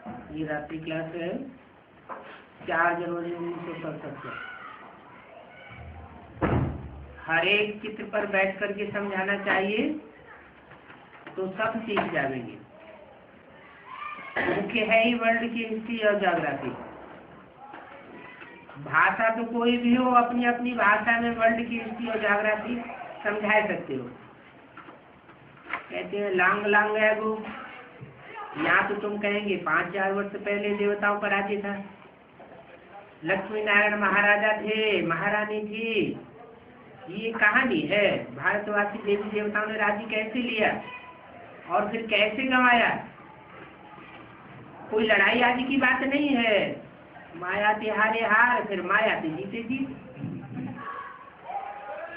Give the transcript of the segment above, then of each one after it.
ये रात्रि क्लास है 4 जनवरी 1967। हर एक चित्र पर बैठ करके समझाना चाहिए तो सब सीख जाएंगे। मुख्य है ही वर्ल्ड की हिस्ट्री और ज्योग्राफी। भाषा तो कोई भी हो, अपनी अपनी भाषा में वर्ल्ड की हिस्ट्री और ज्योग्राफी समझा सकते हो। कहते हैं लॉन्ग लॉन्ग एगो, यहाँ तो तुम कहेंगे 5000 वर्ष पहले देवताओं पर राज्य था, लक्ष्मी नारायण महाराजा थे, महारानी थी। ये कहानी है। भारतवासी देवी देवताओं ने राज्य कैसे लिया और फिर कैसे गंवाया। कोई लड़ाई आदि की बात नहीं है। माया ते हारे हार, फिर माया ते जीते जीत।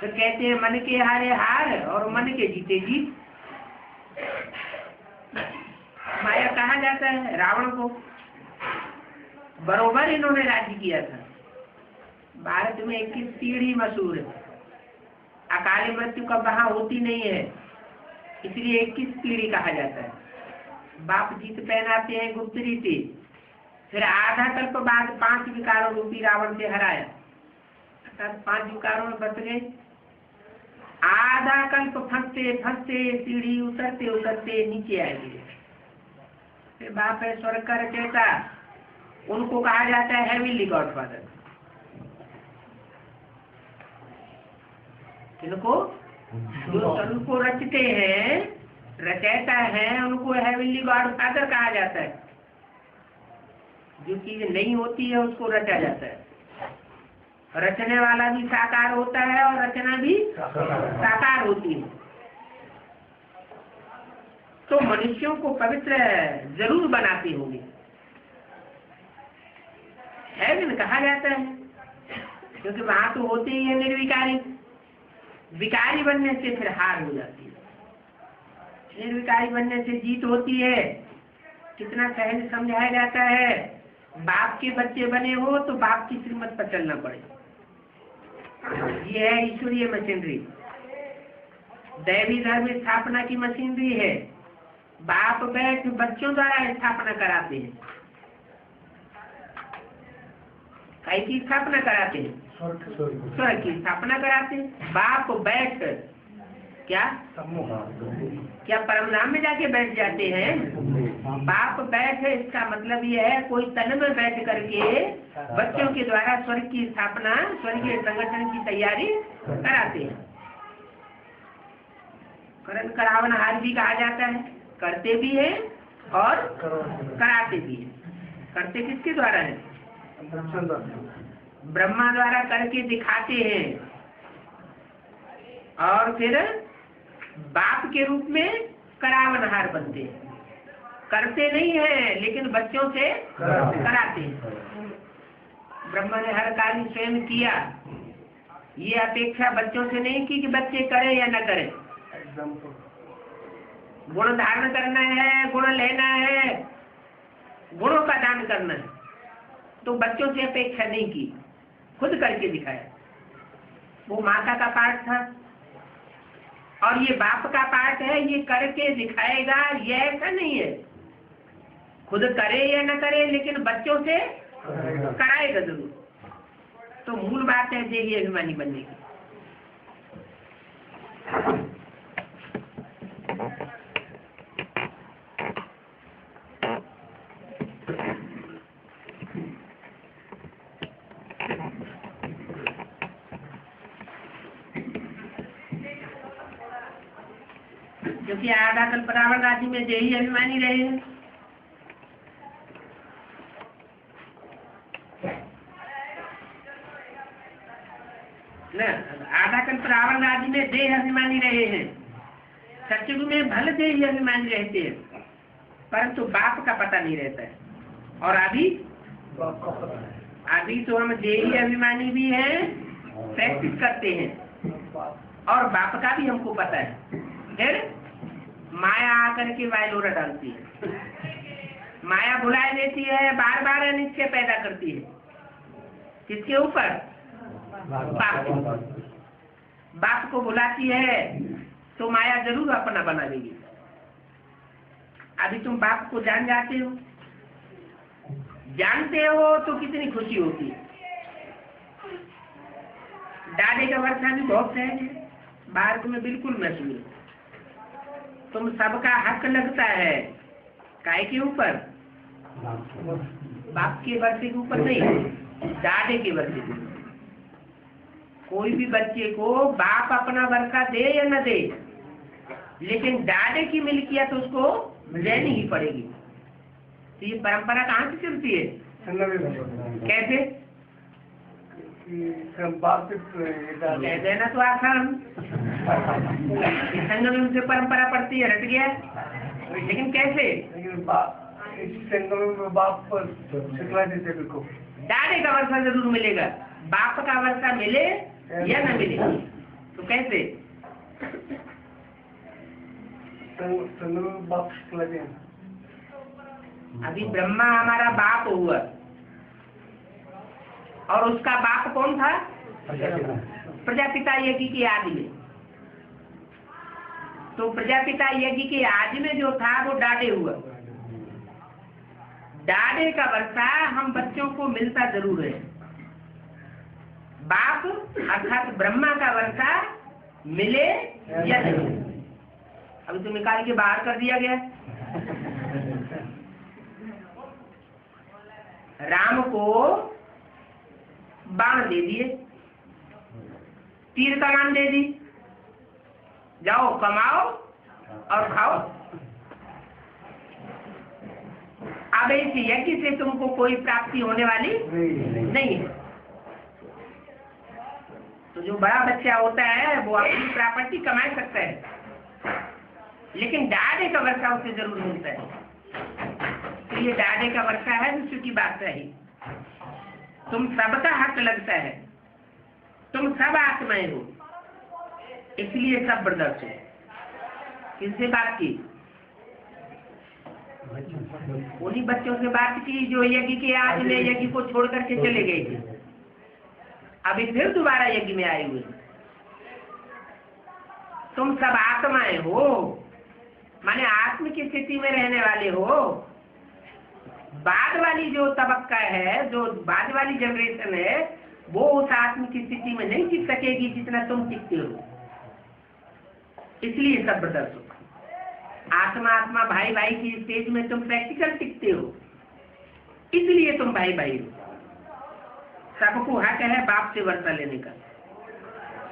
तो कहते हैं मन के हारे हार और मन के जीते जीत। माया कहा जाता है रावण को, बरोबर इन्होंने राज्य किया था। भारत में 21 पीढ़ी मशहूर है। अकाली मृत्यु का वहां होती नहीं है, इसलिए 21 पीढ़ी कहा जाता है। बाप जीत पहनाते हैं गुप्त रीति। फिर आधा कल्प बाद 5 विकारों रूपी रावण से हराया, अर्थात 5 विकारों में बच गए। आधा कल्प फंसते फंसते सीढ़ी उतरते उतरते नीचे आएंगे। फिर बाप है स्वर्ग का रचयिता, उनको कहा जाता है हेवनली गॉडफादर। इनको जो स्वर्ग को रचते हैं, रचयिता है, उनको हेवनली गॉडफादर कहा जाता है। जो चीज नहीं होती है उसको रचा जाता है। रचने वाला भी साकार होता है और रचना भी साकार होती है। तो मनुष्यों को पवित्र जरूर बनाते होंगे, हेवन कहा जाता है, क्योंकि वहां तो होते ही है निर्विकारी। विकारी बनने से फिर हार हो जाती है, निर्विकारी बनने से जीत होती है। कितना सहज समझाया जाता है। बाप के बच्चे बने हो तो बाप की श्रीमत पर चलना पड़े। ये है ईश्वरीय मशीनरी, दैवी धर्म स्थापना की मशीनरी है। बाप बैठ बच्चों द्वारा स्थापना कराते हैं। कई की स्थापना कराते हैं, स्वर्ग की स्थापना कराते हैं। बाप बैठ क्या परमधाम में जाके बैठ जाते हैं। बाप बैठ, इसका मतलब ये है कोई तन में बैठ करके बच्चों के द्वारा स्वर्ग की स्थापना, स्वर्गीय संगठन की तैयारी कराते हैं। करण करावन हार भी कहा जाता है, करते भी है और कराते भी है। करते किसके द्वारा है? ब्रह्मा द्वारा करके दिखाते हैं और फिर बाप के रूप में करावनहार बनते हैं। करते नहीं है लेकिन बच्चों से कराते हैं। ब्रह्मा ने हर कार्य स्वयं किया, ये अपेक्षा बच्चों से नहीं की कि बच्चे करें या न करें। गुण धारण करना है, गुण लेना है, गुणों का दान करना है, तो बच्चों से अपेक्षा नहीं की, खुद करके दिखाया। वो माता का पाठ था और ये बाप का पाठ है, ये करके दिखाएगा। ये ऐसा नहीं है खुद करे या न करे, लेकिन बच्चों से कराएगा जरूर। तो मूल बात है देवी अभिमानी बनने की। क्योंकि आधा कल्प रावण राज्य में देवी अभिमानी रहे हैं। आधा कल्प रावण राज्य में देह अभिमानी रहे हैं। सतयुग में भले देही अभिमानी रहते हैं, परंतु बाप का पता नहीं रहता है। और अभी तो हम देही अभिमानी भी हैं, प्रैक्टिस करते हैं, और बाप का भी हमको पता है। फिर माया आकर के वायलोरा डालती है, माया बुलाए देती है, बार बार अनिश्चय पैदा करती है। किसके ऊपर? बाप के ऊपर। बाप को बुलाती है तो माया जरूर अपना बना देगी। अभी तुम बाप को जान जाते हो, जानते हो तो कितनी खुशी होती है। डाडे का वर्षा भी बहुत सहज है, भारत में बिल्कुल मशहूर है। तुम सबका हक लगता है, काय के ऊपर? बाप के वर्षे के ऊपर नहीं, डाडे के वर्षे के ऊपर। कोई भी बच्चे को बाप अपना वर्षा दे या न दे, लेकिन डाडे की मिल्कियत उसको लेनी ही पड़ेगी। तो ये परंपरा कहाँ से चलती है? कैसे? कह देना तो आसान, संगम से परंपरा पड़ती है, हट गया। लेकिन कैसे? डाडे का वर्षा जरूर मिलेगा, बाप का वर्षा मिले या न मिले। तो कैसे? अभी ब्रह्मा हमारा बाप हुआ, और उसका बाप कौन था? प्रजापिता यज्ञ के आदि में। तो प्रजापिता यज्ञ के आदि में जो था वो डाडे हुआ। डाडे का वर्षा हम बच्चों को मिलता जरूर है। बाप अर्थात ब्रह्मा का वर्षा मिले या नहीं। अभी तो निकाल के बाहर कर दिया गया। राम को बाण दे दिए, तीर का नाम दे दी, जाओ कमाओ और खाओ। अब इस यज्ञ से तुमको कोई प्राप्ति होने वाली नहीं है। तो जो बड़ा बच्चा होता है वो अपनी प्रॉपर्टी कमा सकता है, लेकिन डाडे का वर्षा उसे जरूर मिलता है। तो ये डाडे का वर्षा है, विश्व की बात है। तुम सबका हक लगता है, तुम सब आत्माएं हो, इसलिए सब ब्रदर्स हो। किससे बात की? उन्हीं बच्चों से बात की जो यज्ञ के आज में यज्ञ को छोड़ करके चले गए थे, अभी फिर दोबारा यज्ञ में आए हुए। तुम सब आत्माएं हो, माने आत्म की स्थिति में रहने वाले हो। बाद वाली जो तबक्का है, जो बाद वाली जनरेशन है, वो उस आत्म की स्थिति में नहीं टिक सकेगी जितना तुम टिकते हो। इसलिए सब ब्रदर्स हो। आत्मा आत्मा भाई भाई की स्टेज में तुम प्रैक्टिकल टिकते हो, इसलिए तुम भाई भाई हो। सबको हक है बाप से वर्षा लेने का।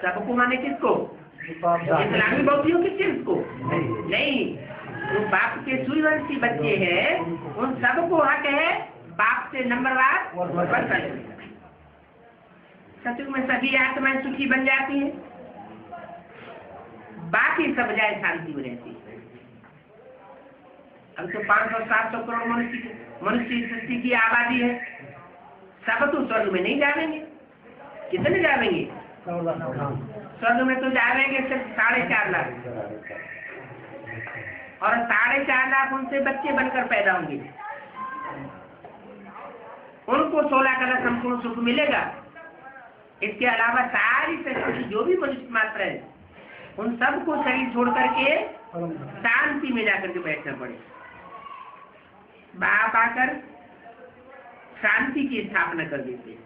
सबको माने किसको? इस्लामी बौद्धियों के चिन्ह को नहीं। जो बाप के सूर्यवंशी बच्चे हैं उन सबको हक है बाप से नंबरवार वर्षा लेने का। सचमुच में सभी आत्माएं सुखी बन जाती हैं, बाकी सब जाए शांति में रहती है। अब तो 500-700 करोड़ मनुष्य सृष्टि की आबादी है। सब तो स्वर्ग में नहीं जाएंगे। कितने जाएंगे? स्वर्ग में तो जाएंगे सिर्फ 4.5 लाख, और 4.5 लाख उनसे बच्चे बनकर पैदा होंगे। उनको 16 कला संपूर्ण सुख मिलेगा। इसके अलावा सारी सृष्टि जो भी मनुष्य मात्र है, उन सबको शरीर छोड़ करके शांति में जाकर के बैठना पड़े। बाप आकर शांति की स्थापना कर देते हैं।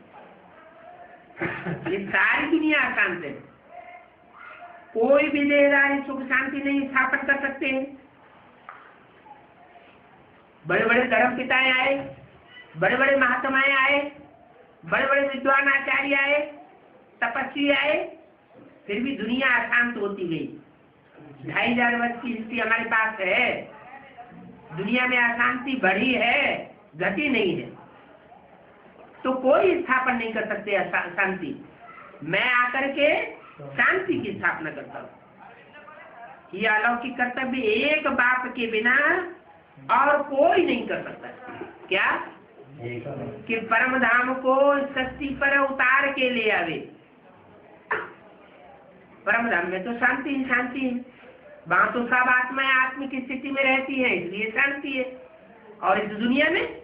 ये सारी दुनिया अशांत है, कोई भी देहदारी सुख शांति नहीं स्थापन कर सकते हैं। बड़े बड़े धर्म पिताएं आए, बड़े बड़े महात्माएं आए, बड़े बड़े विद्वान आचार्य आए, तपस्वी आए, फिर भी दुनिया अशांत होती गई। 2500 वर्ष की हिस्ट्री हमारे पास है। दुनिया में अशांति बढ़ी है, घटी नहीं है। तो कोई स्थापन नहीं कर सकते शांति। मैं आकर के शांति की स्थापना करता हूँ। ये अलौकिक कर्तव्य एक बाप के बिना और कोई नहीं कर सकता। क्या? कि परम धाम को सृष्टि पर उतार के ले आवे। परम धाम में तो शांति ही शांति है, वहां तो सब आत्माएं आत्म की स्थिति में रहती है, इसलिए शांति है। और इस दुनिया में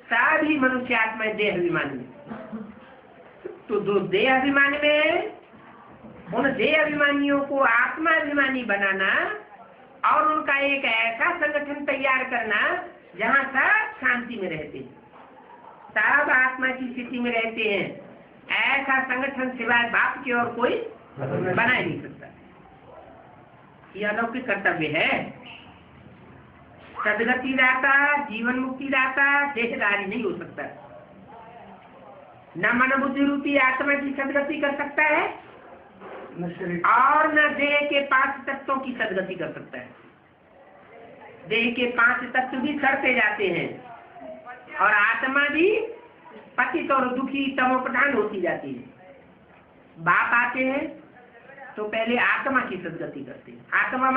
सभी मनुष्य आत्माएं देह अभिमानी। तो दो देह अभिमानी में उन देह अभिमानियों को आत्मा अभिमानी बनाना और उनका एक ऐसा संगठन तैयार करना जहाँ सब शांति में रहते हैं, सब आत्मा की स्थिति में रहते हैं। ऐसा संगठन सिवाय बाप के और कोई बना ही नहीं सकता। ये अलौकिक कर्तव्य है। सदगति दाता, जीवन मुक्ति दाता देहधारी नहीं हो सकता। न मन बुद्धि रूपी आत्मा की सदगति कर सकता है और न देह के 5 तत्वों की सदगति कर सकता है। देह के 5 तत्व भी सड़ते जाते हैं और आत्मा भी पतित और दुखी तमोप्रधान होती जाती है। बाप आते हैं तो पहले आत्मा की सदगति करते हैं। आत्मा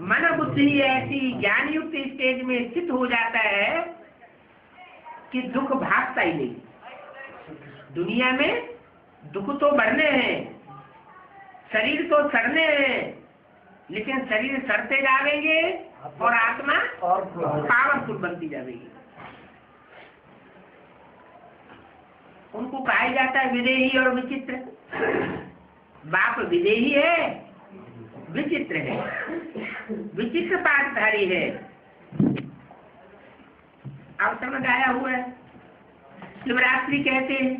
मन बुद्धि ऐसी ज्ञान युक्त स्टेज में स्थित हो जाता है कि दुख भागता ही नहीं। दुनिया में दुख तो बढ़ने हैं, शरीर तो सड़ने हैं, लेकिन शरीर सड़ते जाएंगे और आत्मा पावरफुल बनती जाएगी। उनको कहा जाता है विदेही और विचित्र। बाप विदेही है, विचित्र है, विचित्र पाठधारी है। अब समझ आया हुआ है। शिवरात्रि कहते हैं,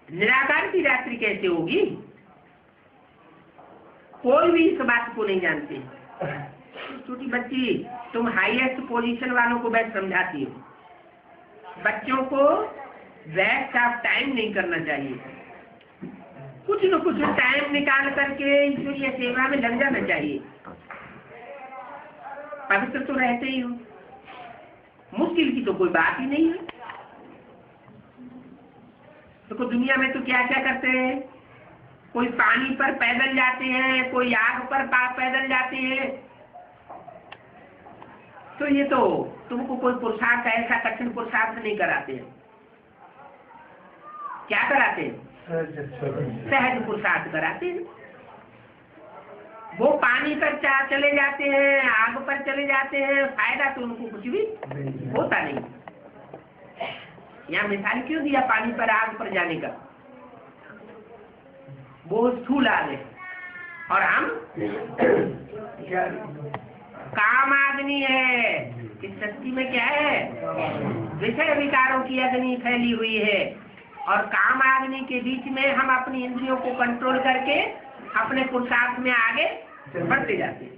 निराकार की रात्रि कैसे होगी? कोई भी इस बात को नहीं जानते। छोटी बच्ची, तुम हाईएस्ट पोजीशन वालों को बैठ समझाती हो, बच्चों को वेस्ट ऑफ टाइम नहीं करना चाहिए। कुछ न कुछ टाइम निकाल करके ईश्वरीय सेवा में लग जाना चाहिए। पवित्र तो रहते ही हो, मुश्किल की तो कोई बात ही नहीं है। तो दुनिया में तो क्या क्या करते हैं, कोई पानी पर पैदल जाते हैं, कोई आग पर पैदल जाते हैं। तो ये तो तुमको कोई पुरुषार्थ, ऐसा कठिन पुरुषार्थ नहीं कराते हैं। क्या कराते हैं? सहज पुरुषार्थ कराते हैं। वो पानी पर चले जाते हैं, आग पर चले जाते हैं, फायदा तो उनको कुछ भी होता नहीं। यहाँ मिसाल क्यों दिया पानी पर आग पर जाने का? वो स्थूल आग है और हम काम अग्नि है। इस सृष्टि में क्या है? विषय विकारों की अग्नि फैली हुई है और काम अग्नि के बीच में हम अपनी इंद्रियों को कंट्रोल करके अपने पुरुषार्थ में आगे बढ़ते जाते हैं।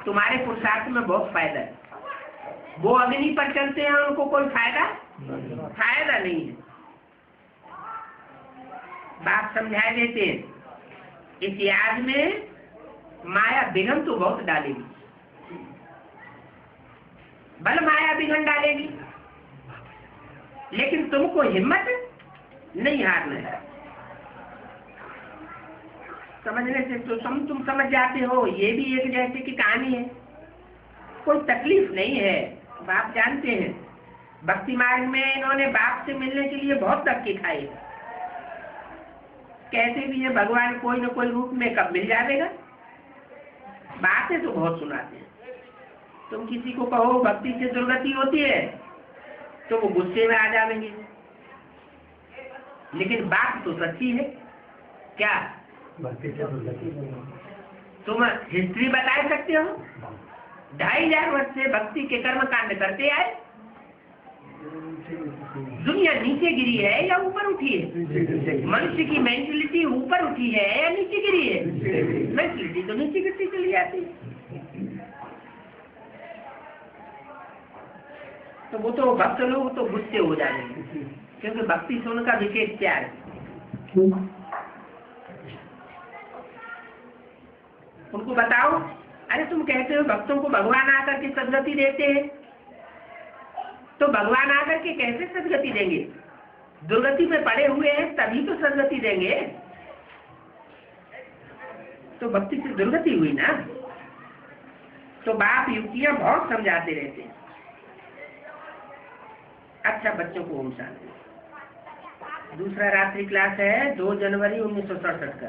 तुम्हारे पुरुषार्थ में बहुत फायदा है। वो अग्नि पर चलते हैं, उनको कोई फायदा नहीं है। बात समझा देते हैं। इस याद में माया विघन तो बहुत डालेगी, बल माया विघन डालेगी, लेकिन तुमको हिम्मत नहीं हारना है। समझने से तो तुम समझ जाते हो। ये भी एक जैसे की कहानी है, कोई तकलीफ नहीं है। बाप जानते हैं, भक्ति मार्ग में इन्होंने बाप से मिलने के लिए बहुत धक्के खाए। कहते भी है भगवान कोई न कोई रूप में कब मिल जाएगा। बातें तो बहुत सुनाते हैं। तुम किसी को कहो भक्ति से दुर्गति होती है तो वो गुस्से में आ जाएंगे, लेकिन बात तो सच्ची है। क्या तुम हिस्ट्री बता सकते हो? 2500 वर्ष से भक्ति के कर्म कांड करते आए। दुनिया नीचे गिरी है या ऊपर उठी है? मनुष्य की मेंटलिटी ऊपर उठी है या नीचे गिरी है? मेंटलिटी तो नीचे गिरती चली जाती है। तो वो तो भक्त लोग तो गुस्से हो जाएंगे, क्योंकि भक्ति से उनका विशेष प्यार है। उनको बताओ, अरे तुम कहते हो भक्तों को भगवान आकर के सदगति देते हैं, तो भगवान आकर के कैसे सदगति देंगे? दुर्गति में पड़े हुए हैं तभी तो सदगति देंगे। तो भक्ति से दुर्गति हुई ना। तो बाप युक्तियां बहुत समझाते रहते हैं। अच्छा बच्चों को ओम शांति। दूसरा रात्रि क्लास है 2 जनवरी 1967 का।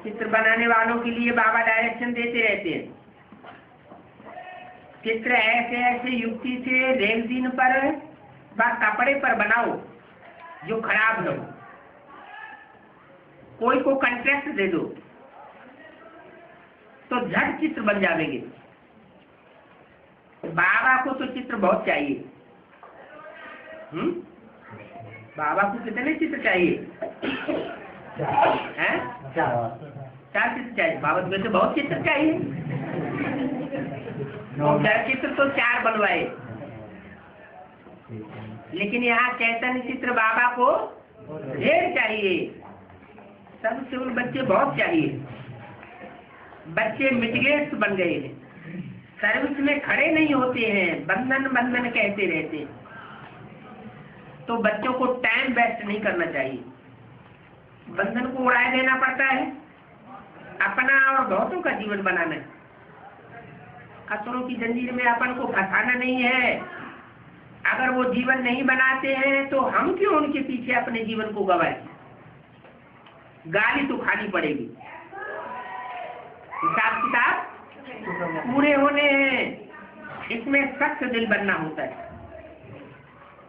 चित्र बनाने वालों के लिए बाबा डायरेक्शन देते रहते हैं। चित्र ऐसे ऐसे युक्ति से रेगजीन पर व कपड़े पर बनाओ जो खराब न हो। कोई को कंट्रैक्ट दे दो, तो झट चित्र बन जाएंगे। बाबा को तो चित्र बहुत चाहिए। बाबा को कितने चित्र चाहिए? हैं? 4 चित्र चाहिए। बाबा को तो बहुत चित्र चाहिए। चित्र तो 4 बनवाए, लेकिन यहाँ चैतन्य चित्र बाबा को ढेर चाहिए। सबसे उन बच्चे बहुत चाहिए। बच्चे मिटगेट्स बन गए हैं, सर्विस में खड़े नहीं होते हैं, बंधन बंधन कहते रहते हैं। तो बच्चों को टाइम वेस्ट नहीं करना चाहिए, बंधन को उड़ा देना पड़ता है, अपना और बहुतों का जीवन बनाना है। असुरों की जंजीर में अपन को फंसाना नहीं है। अगर वो जीवन नहीं बनाते हैं तो हम क्यों उनके पीछे अपने जीवन को गवाएं? गाली तो खानी पड़ेगी। हिसाब किताब पूरे होने हैं, इसमें सख्त दिल बनना होता है।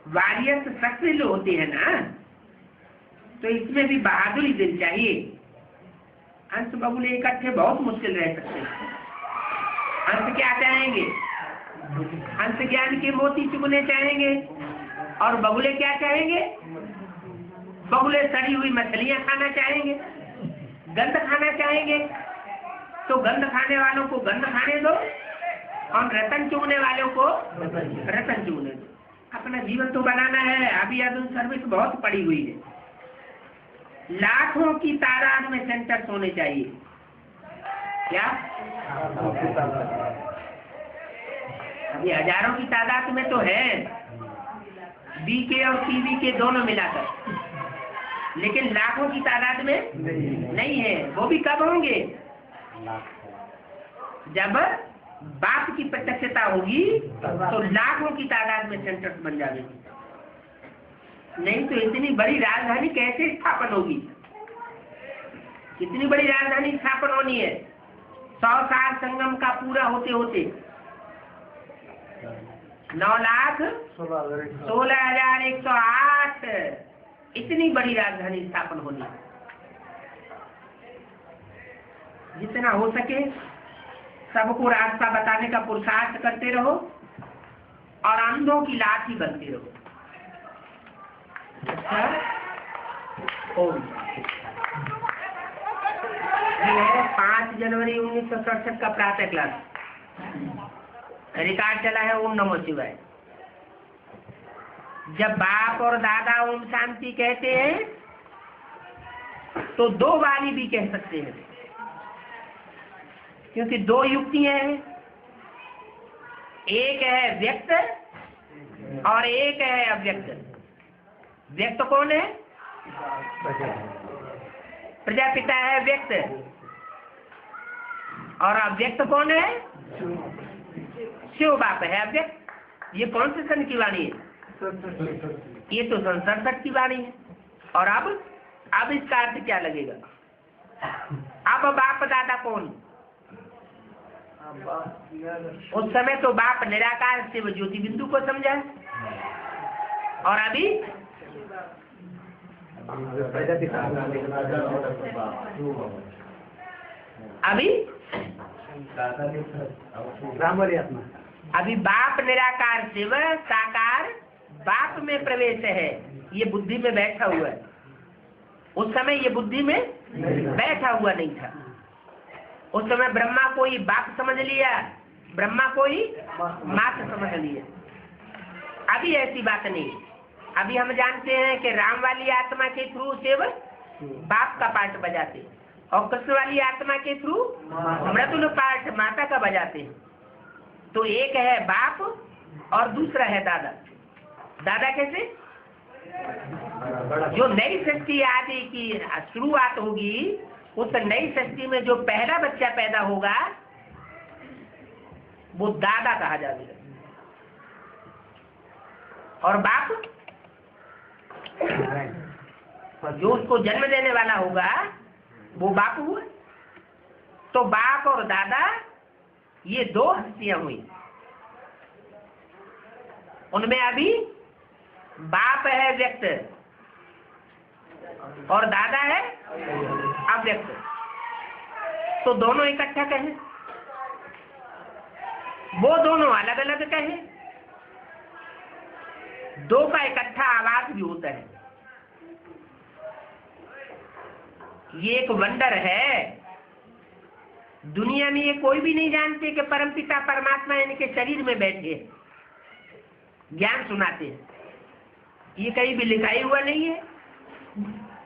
वारियत सख्त दिल होती है ना, तो इसमें भी बहादुरी दिल चाहिए। अंश बबुले इकट्ठे बहुत मुश्किल रह सकते हैं। अंश क्या चाहेंगे? अंश ज्ञान के मोती चुगने चाहेंगे, और बबुले क्या चाहेंगे? बबुले सड़ी हुई मछलियां खाना चाहेंगे, गंध खाना चाहेंगे। तो गंध खाने वालों को गंध खाने दो, और रतन चुगने वालों को रतन चुगने दो। अपना जीवन तो बनाना है। अभी अदुन सर्विस बहुत पड़ी हुई है। लाखों की तादाद में सेंटर्स होने चाहिए। क्या? अभी हजारों की तादाद में तो है, बीके और पीवी दोनों मिलाकर, लेकिन लाखों की तादाद में नहीं है। वो भी कब होंगे? जब बाप की प्रत्यक्षता होगी तो लाखों की तादाद में सेंटर्स बन जाएंगे। नहीं तो इतनी बड़ी राजधानी कैसे स्थापन होगी? कितनी बड़ी राजधानी स्थापन होनी है? 100 साल संगम का पूरा होते होते 9,16,108 इतनी बड़ी राजधानी स्थापन होनी है। जितना हो सके सबको रास्ता बताने का पुरुषार्थ करते रहो, और अंधों की लाठी बनते रहो। अच्छा, ओम। ये है 5 जनवरी 1967 का प्रातः क्लास। रिकॉर्ड चला है ओम नमो शिवाय। जब बाप और दादा ओम शांति कहते हैं तो 2 वाली भी कह सकते हैं, क्योंकि 2 युक्तियां हैं। एक है व्यक्त और एक है अव्यक्त। व्यक्त कौन है? प्रजापिता है व्यक्त। और अव्यक्त कौन है? शिव बाप है अव्यक्त। ये कौन से सन की वाणी है? ये तो संसर्ग की वाणी है। और अब इसका अर्थ क्या लगेगा? अब बाप दादा कौन? उस समय तो बाप निराकार शिव ज्योति बिंदु को समझा, और अभी अभी बाप निराकार शिव साकार बाप में प्रवेश है। ये बुद्धि में बैठा हुआ है। उस समय ये बुद्धि में बैठा हुआ नहीं था। उस समय ब्रह्मा को ही बाप समझ लिया, ब्रह्मा को ही मात समझ लिया। अभी ऐसी बात नहीं। अभी हम जानते हैं कि राम वाली आत्मा के थ्रू शिव बाप का पार्ट बजाते, और कृष्ण वाली आत्मा के थ्रू मृदुल पार्ट माता का बजाते हैं। तो एक है बाप और दूसरा है दादा। दादा कैसे? जो नई सृष्टि आदि की शुरुआत होगी, उस नई सृष्टि में जो पहला बच्चा पैदा होगा वो दादा कहा जाएगा। और बाप जो उसको जन्म देने वाला होगा वो बाप हुआ। तो बाप और दादा ये 2 हस्तियां हुई। उनमें अभी बाप है व्यक्त और दादा है अव्यक्त। तो दोनों इकट्ठा कहें वो दोनों अलग अलग कहे, दो का इकट्ठा आवाज भी होता है। ये एक वंडर है। दुनिया में ये कोई भी नहीं जानते कि परमपिता परमात्मा इनके शरीर में बैठे ज्ञान सुनाते हैं। ये कहीं भी लिखाई हुआ नहीं है।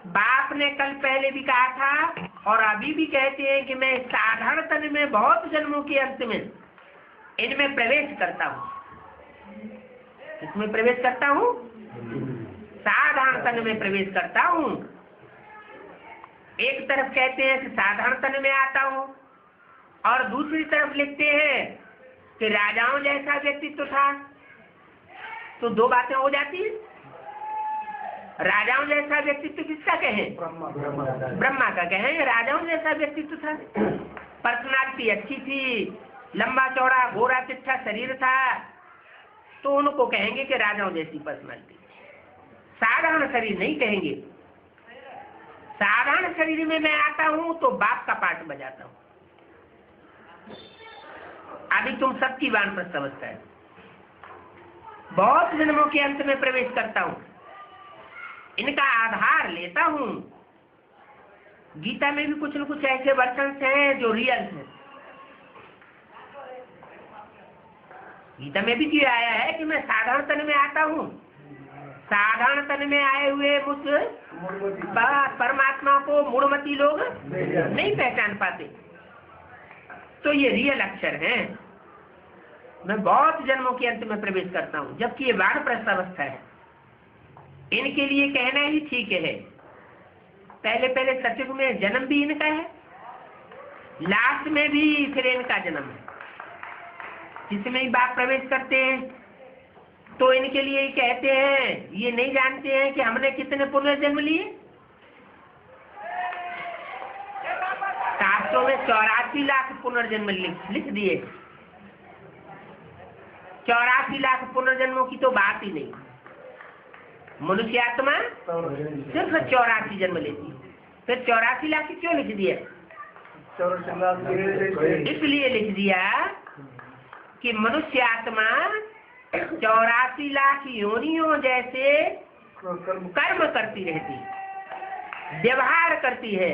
बाप ने कल पहले भी कहा था और अभी भी कहते हैं कि मैं साधारण तन में बहुत जन्मों के अंत में इनमें प्रवेश करता हूँ। इसमें प्रवेश करता हूँ, साधारण तन में प्रवेश करता हूँ। एक तरफ कहते हैं कि साधारण तन में आता हूँ और दूसरी तरफ लिखते हैं कि राजाओं जैसा व्यक्तित्व था। तो दो बातें हो जाती है। राजाओं जैसा व्यक्तित्व किसका कहें? ब्रह्मा का कहें। राजाओं जैसा व्यक्तित्व था, पर्सनालिटी अच्छी थी, लंबा चौड़ा गोरा चिट्ठा शरीर था, तो उनको कहेंगे कि राजाओं जैसी पर्सनालिटी। साधारण शरीर नहीं कहेंगे। साधारण शरीर में मैं आता हूं तो बाप का पाठ बजाता हूं। अभी तुम सबकी वानप्रस्थ अवस्था है। बहुत जन्मों के अंत में प्रवेश करता हूं, इनका आधार लेता हूं। गीता में भी कुछ न कुछ ऐसे वर्षन हैं जो रियल हैं। गीता में भी क्या आया है कि मैं साधारण तन में आता हूं। साधारण तन में आए हुए मुझ परमात्मा को मूढ़मती लोग नहीं पहचान पाते। तो ये रियल अक्षर हैं। मैं बहुत जन्मों के अंत में प्रवेश करता हूं, जबकि ये वानप्रस्थ अवस्था है। इनके लिए कहना ही ठीक है। पहले पहले सतयुग में जन्म भी इनका है, लास्ट में भी फिर इनका जन्म है। जिसमें ही बाप प्रवेश करते हैं तो इनके लिए ही कहते हैं, ये नहीं जानते हैं कि हमने कितने पुनर्जन्म लिए। शास्त्रों में 84 लाख पुनर्जन्म लिख दिए। 84 लाख पुनर्जन्मों की तो बात ही नहीं। मनुष्य आत्मा सिर्फ 84 जन्म लेती है। फिर 84 लाख क्यों लिख दिया? इसलिए लिख दिया कि मनुष्य आत्मा 84 लाख योनियों जैसे कर्म करती रहती है, व्यवहार करती है।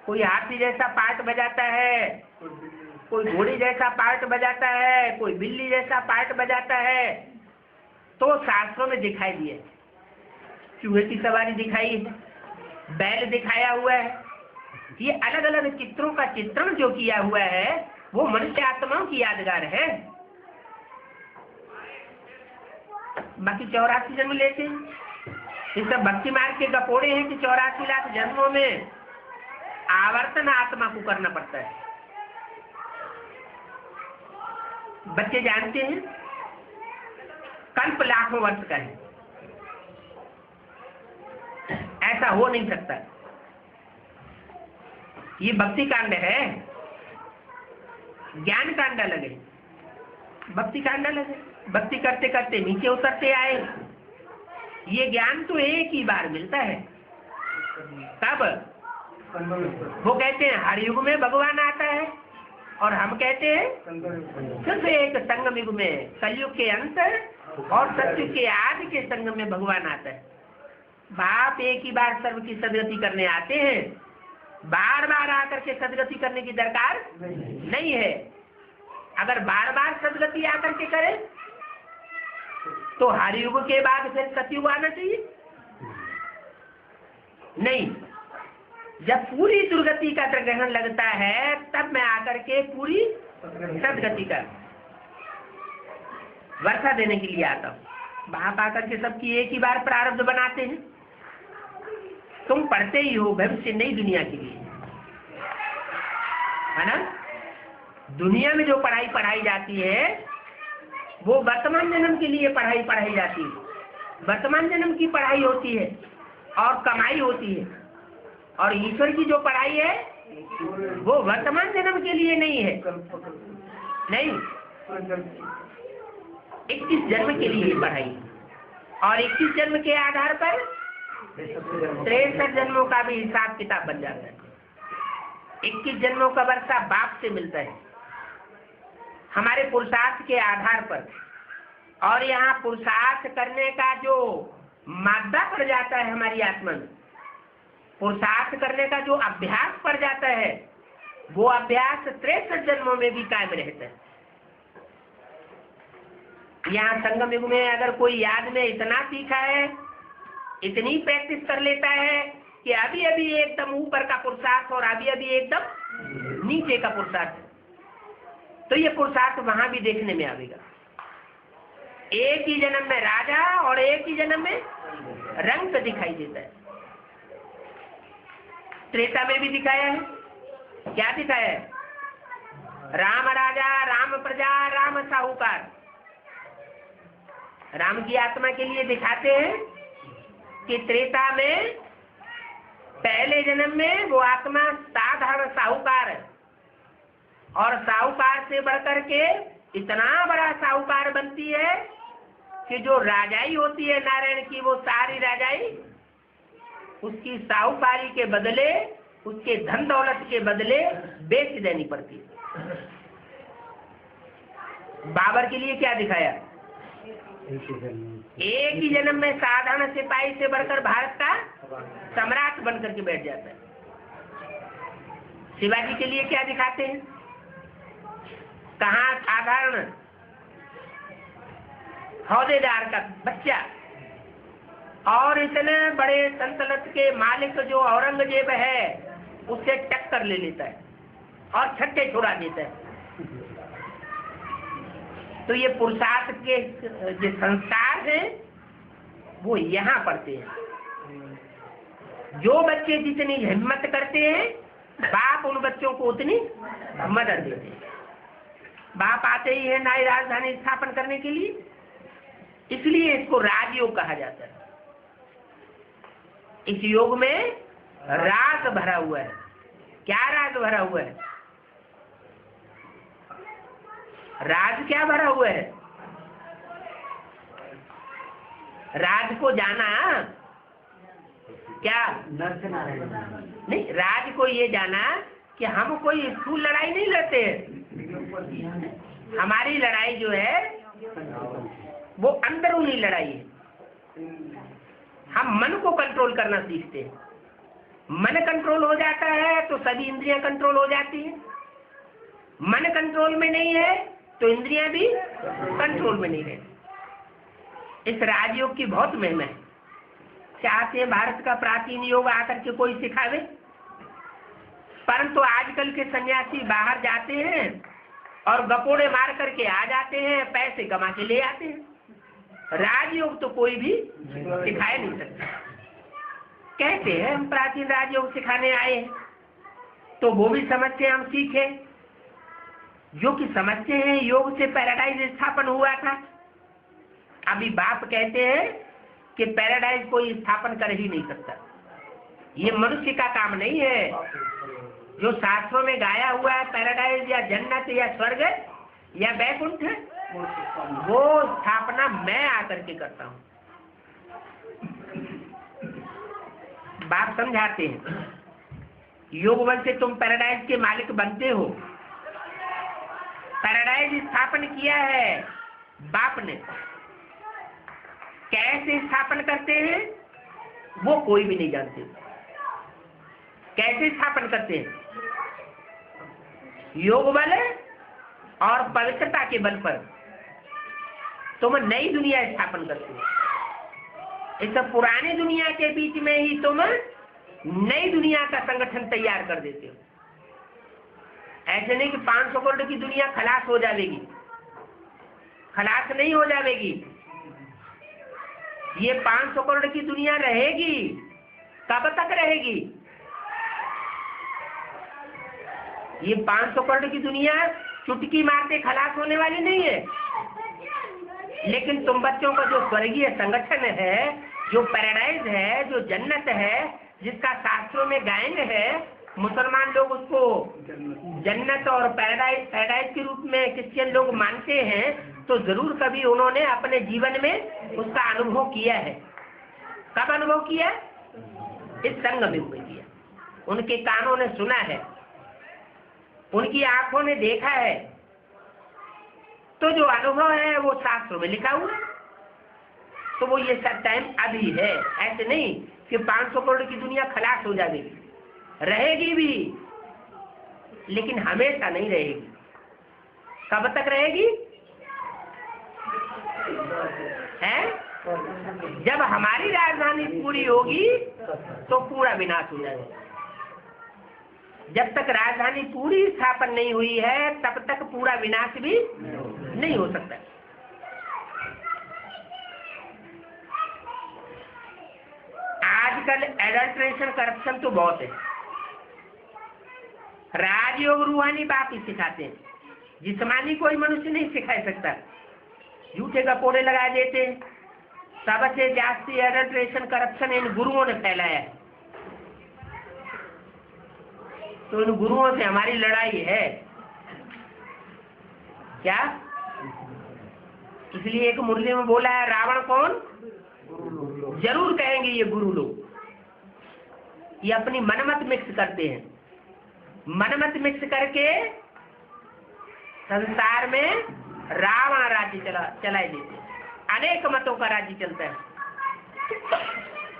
कोई हाथी जैसा पार्ट बजाता है, कोई घोड़ी जैसा पार्ट बजाता है, कोई बिल्ली जैसा पार्ट बजाता है। तो शास्त्रों में दिखाई दिए, चूहे की सवारी दिखाई है, बैल दिखाया हुआ है। ये अलग अलग चित्रों का चित्रण जो किया हुआ है वो मनुष्य आत्माओं की यादगार है। बाकी 84 जन्म लेते हैं। ये सब भक्ति मार्ग के गपोड़े हैं कि 84 लाख जन्मों में आवर्तन आत्मा को करना पड़ता है। बच्चे जानते हैं कल्प लाखों वर्ष का है, ऐसा हो नहीं सकता। ये भक्ति कांड है, ज्ञान कांड अलग है, भक्ति कांड अलग है। भक्ति करते करते नीचे उतरते आए। ये ज्ञान तो एक ही बार मिलता है। तब वो कहते हैं हर युग में भगवान आता है, और हम कहते हैं सिर्फ एक संगम युग में, कलयुग के अंत और सतयुग के आदि के संगम में भगवान आता है। बाप एक ही बार सर्व की सदगति करने आते हैं, बार बार आकर के सदगति करने की दरकार नहीं है। अगर बार बार सदगति आकर के करे तो हर युग के बाद फिर सतयुग आना चाहिए नहीं। जब पूरी दुर्गति का ग्रहण लगता है तब मैं आकर के पूरी सदगति का वर्षा देने के लिए आता हूँ। बाप आकर के सबकी एक ही बार प्रारब्ध बनाते हैं। तुम पढ़ते ही हो भविष्य नई दुनिया के लिए, है ना। दुनिया में जो पढ़ाई पढ़ाई जाती है वो वर्तमान जन्म के लिए पढ़ाई जाती है। वर्तमान जन्म की पढ़ाई होती है और कमाई होती है, और ईश्वर की जो पढ़ाई है वो वर्तमान जन्म के लिए नहीं है, नहीं 21 जन्म के लिए पढ़ाई, और 21 जन्म के आधार पर 63 जन्मों का भी हिसाब किताब बन जाता है। 21 जन्मों का वर्षा बाप से मिलता है। हमारे पुरुषार्थ के आधार पर, और यहाँ पुरुषार्थ करने का जो मादा पड़ जाता है हमारी आत्मा में, पुरुषार्थ करने का जो अभ्यास पड़ जाता है, वो अभ्यास 63 जन्मों में भी कायम रहता है। यहाँ संगम युग में अगर कोई याद में इतना सीखा है, इतनी प्रैक्टिस कर लेता है कि अभी अभी एकदम ऊपर का पुरुषार्थ और अभी अभी एकदम नीचे का पुरुषार्थ, तो ये पुरुषार्थ वहां भी देखने में आएगा। एक ही जन्म में राजा और एक ही जन्म में रंग दिखाई देता है। त्रेता में भी दिखाया है, क्या दिखाया है? राम राजा, राम प्रजा, राम साहूकार। राम की आत्मा के लिए दिखाते हैं कि त्रेता में पहले जन्म में वो आत्मा साधारण साहूकार है, और साहूकार से बढ़कर के इतना बड़ा साहूकार बनती है कि जो राजाई होती है नारायण की, वो सारी राजाई उसकी साहूकारी के बदले, उसके धन दौलत के बदले बेच देनी पड़ती है। बाबर के लिए क्या दिखाया? एक ही जन्म में साधारण सिपाही से बढ़कर भारत का सम्राट बनकर के बैठ जाता है। शिवाजी के लिए क्या दिखाते हैं? कहाँ साधारण औहदेदार का बच्चा, और इतने बड़े सल्तनत के मालिक जो औरंगजेब है उससे टक्कर ले लेता है और छक्के छुड़ा देता है। तो ये पुरुषार्थ के जो संस्कार हैं वो यहाँ पड़ते हैं। जो बच्चे जितनी हिम्मत करते हैं, बाप उन बच्चों को उतनी मदद देते हैं। बाप आते ही है नई राजधानी स्थापन करने के लिए, इसलिए इसको राजयोग कहा जाता है। इस योग में राज भरा हुआ है। क्या राज भरा हुआ है? राज क्या भरा हुआ है? राज को जाना क्या नहीं, राज को ये जाना कि हम कोई स्थूल लड़ाई नहीं लड़ते। हमारी लड़ाई जो है वो अंदरूनी लड़ाई है। हम मन को कंट्रोल करना सीखते हैं। मन कंट्रोल हो जाता है तो सभी इंद्रियां कंट्रोल हो जाती हैं। मन कंट्रोल में नहीं है तो इंद्रियां भी कंट्रोल में नहीं रहती। इस राजयोग की बहुत महिमा है। चाहते हैं भारत का प्राचीन योग आकर के कोई सिखावे, परंतु आजकल के सन्यासी बाहर जाते हैं और गपोड़े मार करके आ जाते हैं, पैसे कमा के ले आते हैं। राजयोग तो कोई भी सिखाया नहीं सकता। कहते हैं हम प्राचीन राजयोग सिखाने आए हैं, तो वो भी समझते हैं हम सीखे। जो कि समझते हैं योग से पैराडाइज स्थापन हुआ था। अभी बाप कहते हैं कि पैराडाइज कोई स्थापन कर ही नहीं सकता। ये मनुष्य का काम नहीं है। जो शास्त्रों में गाया हुआ है पैराडाइज या जन्नत या स्वर्ग या वैकुंठ, वो स्थापना मैं आकर के करता हूँ। बाप समझाते हैं योग बल से तुम पैराडाइज के मालिक बनते हो। पैराडाइज स्थापन किया है बाप ने। कैसे स्थापन करते हैं वो कोई भी नहीं जानते। कैसे स्थापन करते हैं? योग बल और पवित्रता के बल पर तुम नई दुनिया स्थापन करते हो। इस पुरानी दुनिया के बीच में ही तुम नई दुनिया का संगठन तैयार कर देते हो। ऐसे नहीं कि 500 करोड़ की दुनिया खलास हो जाएगी। खलास नहीं हो जाएगी। ये 500 करोड़ की दुनिया रहेगी। कब तक रहेगी? ये 500 करोड़ की दुनिया चुटकी मारते खलास होने वाली नहीं है। लेकिन तुम बच्चों का जो स्वर्गीय संगठन है, जो पैराडाइज है, जो जन्नत है, जिसका शास्त्रों में गायन है, मुसलमान लोग उसको जन्नत और पैराडाइज के रूप में क्रिश्चियन लोग मानते हैं, तो जरूर कभी उन्होंने अपने जीवन में उसका अनुभव किया है। कब अनुभव किया? इस संगम युग में किया। उनके कानों ने सुना है, उनकी आंखों ने देखा है। तो जो अनुभव है वो शास्त्रों में लिखा हुआ है, तो वो ये सब टाइम अभी है। ऐसे नहीं कि 500 करोड़ की दुनिया खलास हो जाएगी, रहेगी भी, लेकिन हमेशा नहीं रहेगी। कब तक रहेगी? है जब हमारी राजधानी पूरी होगी तो पूरा विनाश हो जाएगा। जब तक राजधानी पूरी स्थापन नहीं हुई है तब तक पूरा विनाश भी नहीं हो सकता। आजकल एडल्ट्रेशन करप्शन तो बहुत है। राजयोग रूहानी बात ही सिखाते हैं, जिस्मानी कोई मनुष्य नहीं सिखा सकता। झूठे गपोरे लगा देते। सबसे जास्ती एडल्ट्रेशन करप्शन इन गुरुओं ने फैलाया है। तो इन गुरुओं से हमारी लड़ाई है क्या? इसलिए एक मुरली में बोला है, रावण कौन? जरूर कहेंगे ये गुरु लोग। ये अपनी मनमत मिक्स करते हैं, मनमत मिक्स करके संसार में रावण राज्य चलाए देते हैं। अनेक मतों का राज्य चलता है।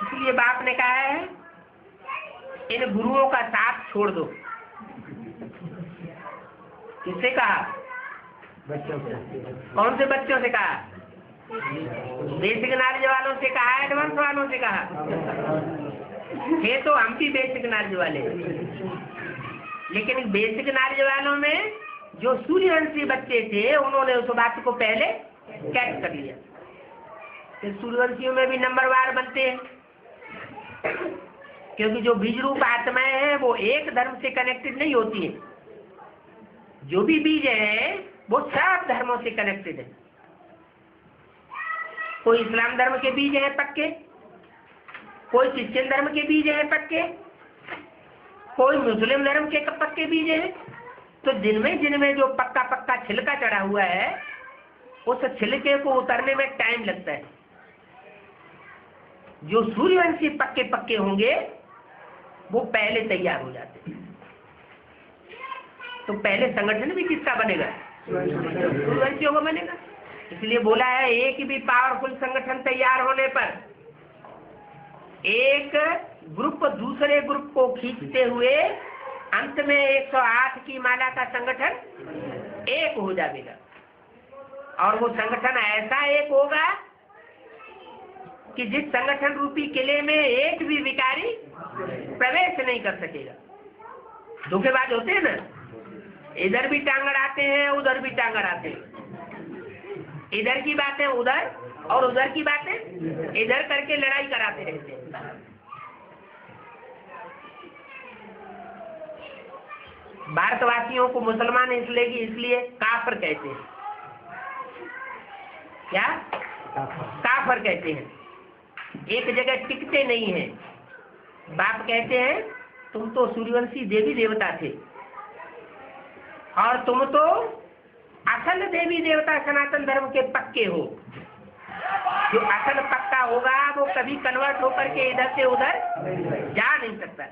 इसलिए बाप ने कहा है इन गुरुओं का साथ छोड़ दो। किससे कहा? बच्चों से। कौन से बच्चों से कहा? बेसिक नॉलेज वालों से कहा, एडवांस वालों से कहा? थे तो हम भी बेसिक नॉलेज वाले, लेकिन बेसिक नॉलेज वालों में जो सूर्यवंशी बच्चे थे उन्होंने उस बात को पहले कैच कर लिया। तो सूर्यवंशियों में भी नंबरवार बनते हैं, क्योंकि जो बीज रूप आत्माएं हैं वो एक धर्म से कनेक्टेड नहीं होती है। जो भी बीज है वो सब धर्मों से कनेक्टेड है। कोई इस्लाम धर्म के बीज हैं पक्के, कोई क्रिश्चियन धर्म के बीज हैं पक्के, कोई मुस्लिम धर्म के पक्के बीज हैं। तो जिनमें जो पक्का पक्का छिलका चढ़ा हुआ है उस छिलके को उतरने में टाइम लगता है। जो सूर्यवंशी पक्के पक्के होंगे वो पहले तैयार हो जाते हैं। तो पहले संगठन भी किसका बनेगा? सूर्यवंशियों का बनेगा। इसलिए बोला है एक भी पावरफुल संगठन तैयार होने पर एक ग्रुप दूसरे ग्रुप को खींचते हुए अंत में 108 की माला का संगठन एक हो जाएगा। और वो संगठन ऐसा एक होगा कि जिस संगठन रूपी किले में एक भी विकारी प्रवेश नहीं कर सकेगा। धोखेबाज होते हैं ना, इधर भी टांग अड़ाते हैं उधर भी टांग अड़ाते हैं, इधर की बातें उधर और उधर की बातें इधर करके लड़ाई कराते रहते हैं। भारतवासियों को मुसलमान इसलिए काफर कहते हैं। क्या काफर कहते हैं? एक जगह टिकते नहीं हैं। बाप कहते हैं तुम तो सूर्यवंशी देवी देवता थे और तुम तो असल देवी देवता सनातन धर्म के पक्के हो। जो असल पक्का होगा वो कभी कन्वर्ट होकर के इधर से उधर जा नहीं सकता।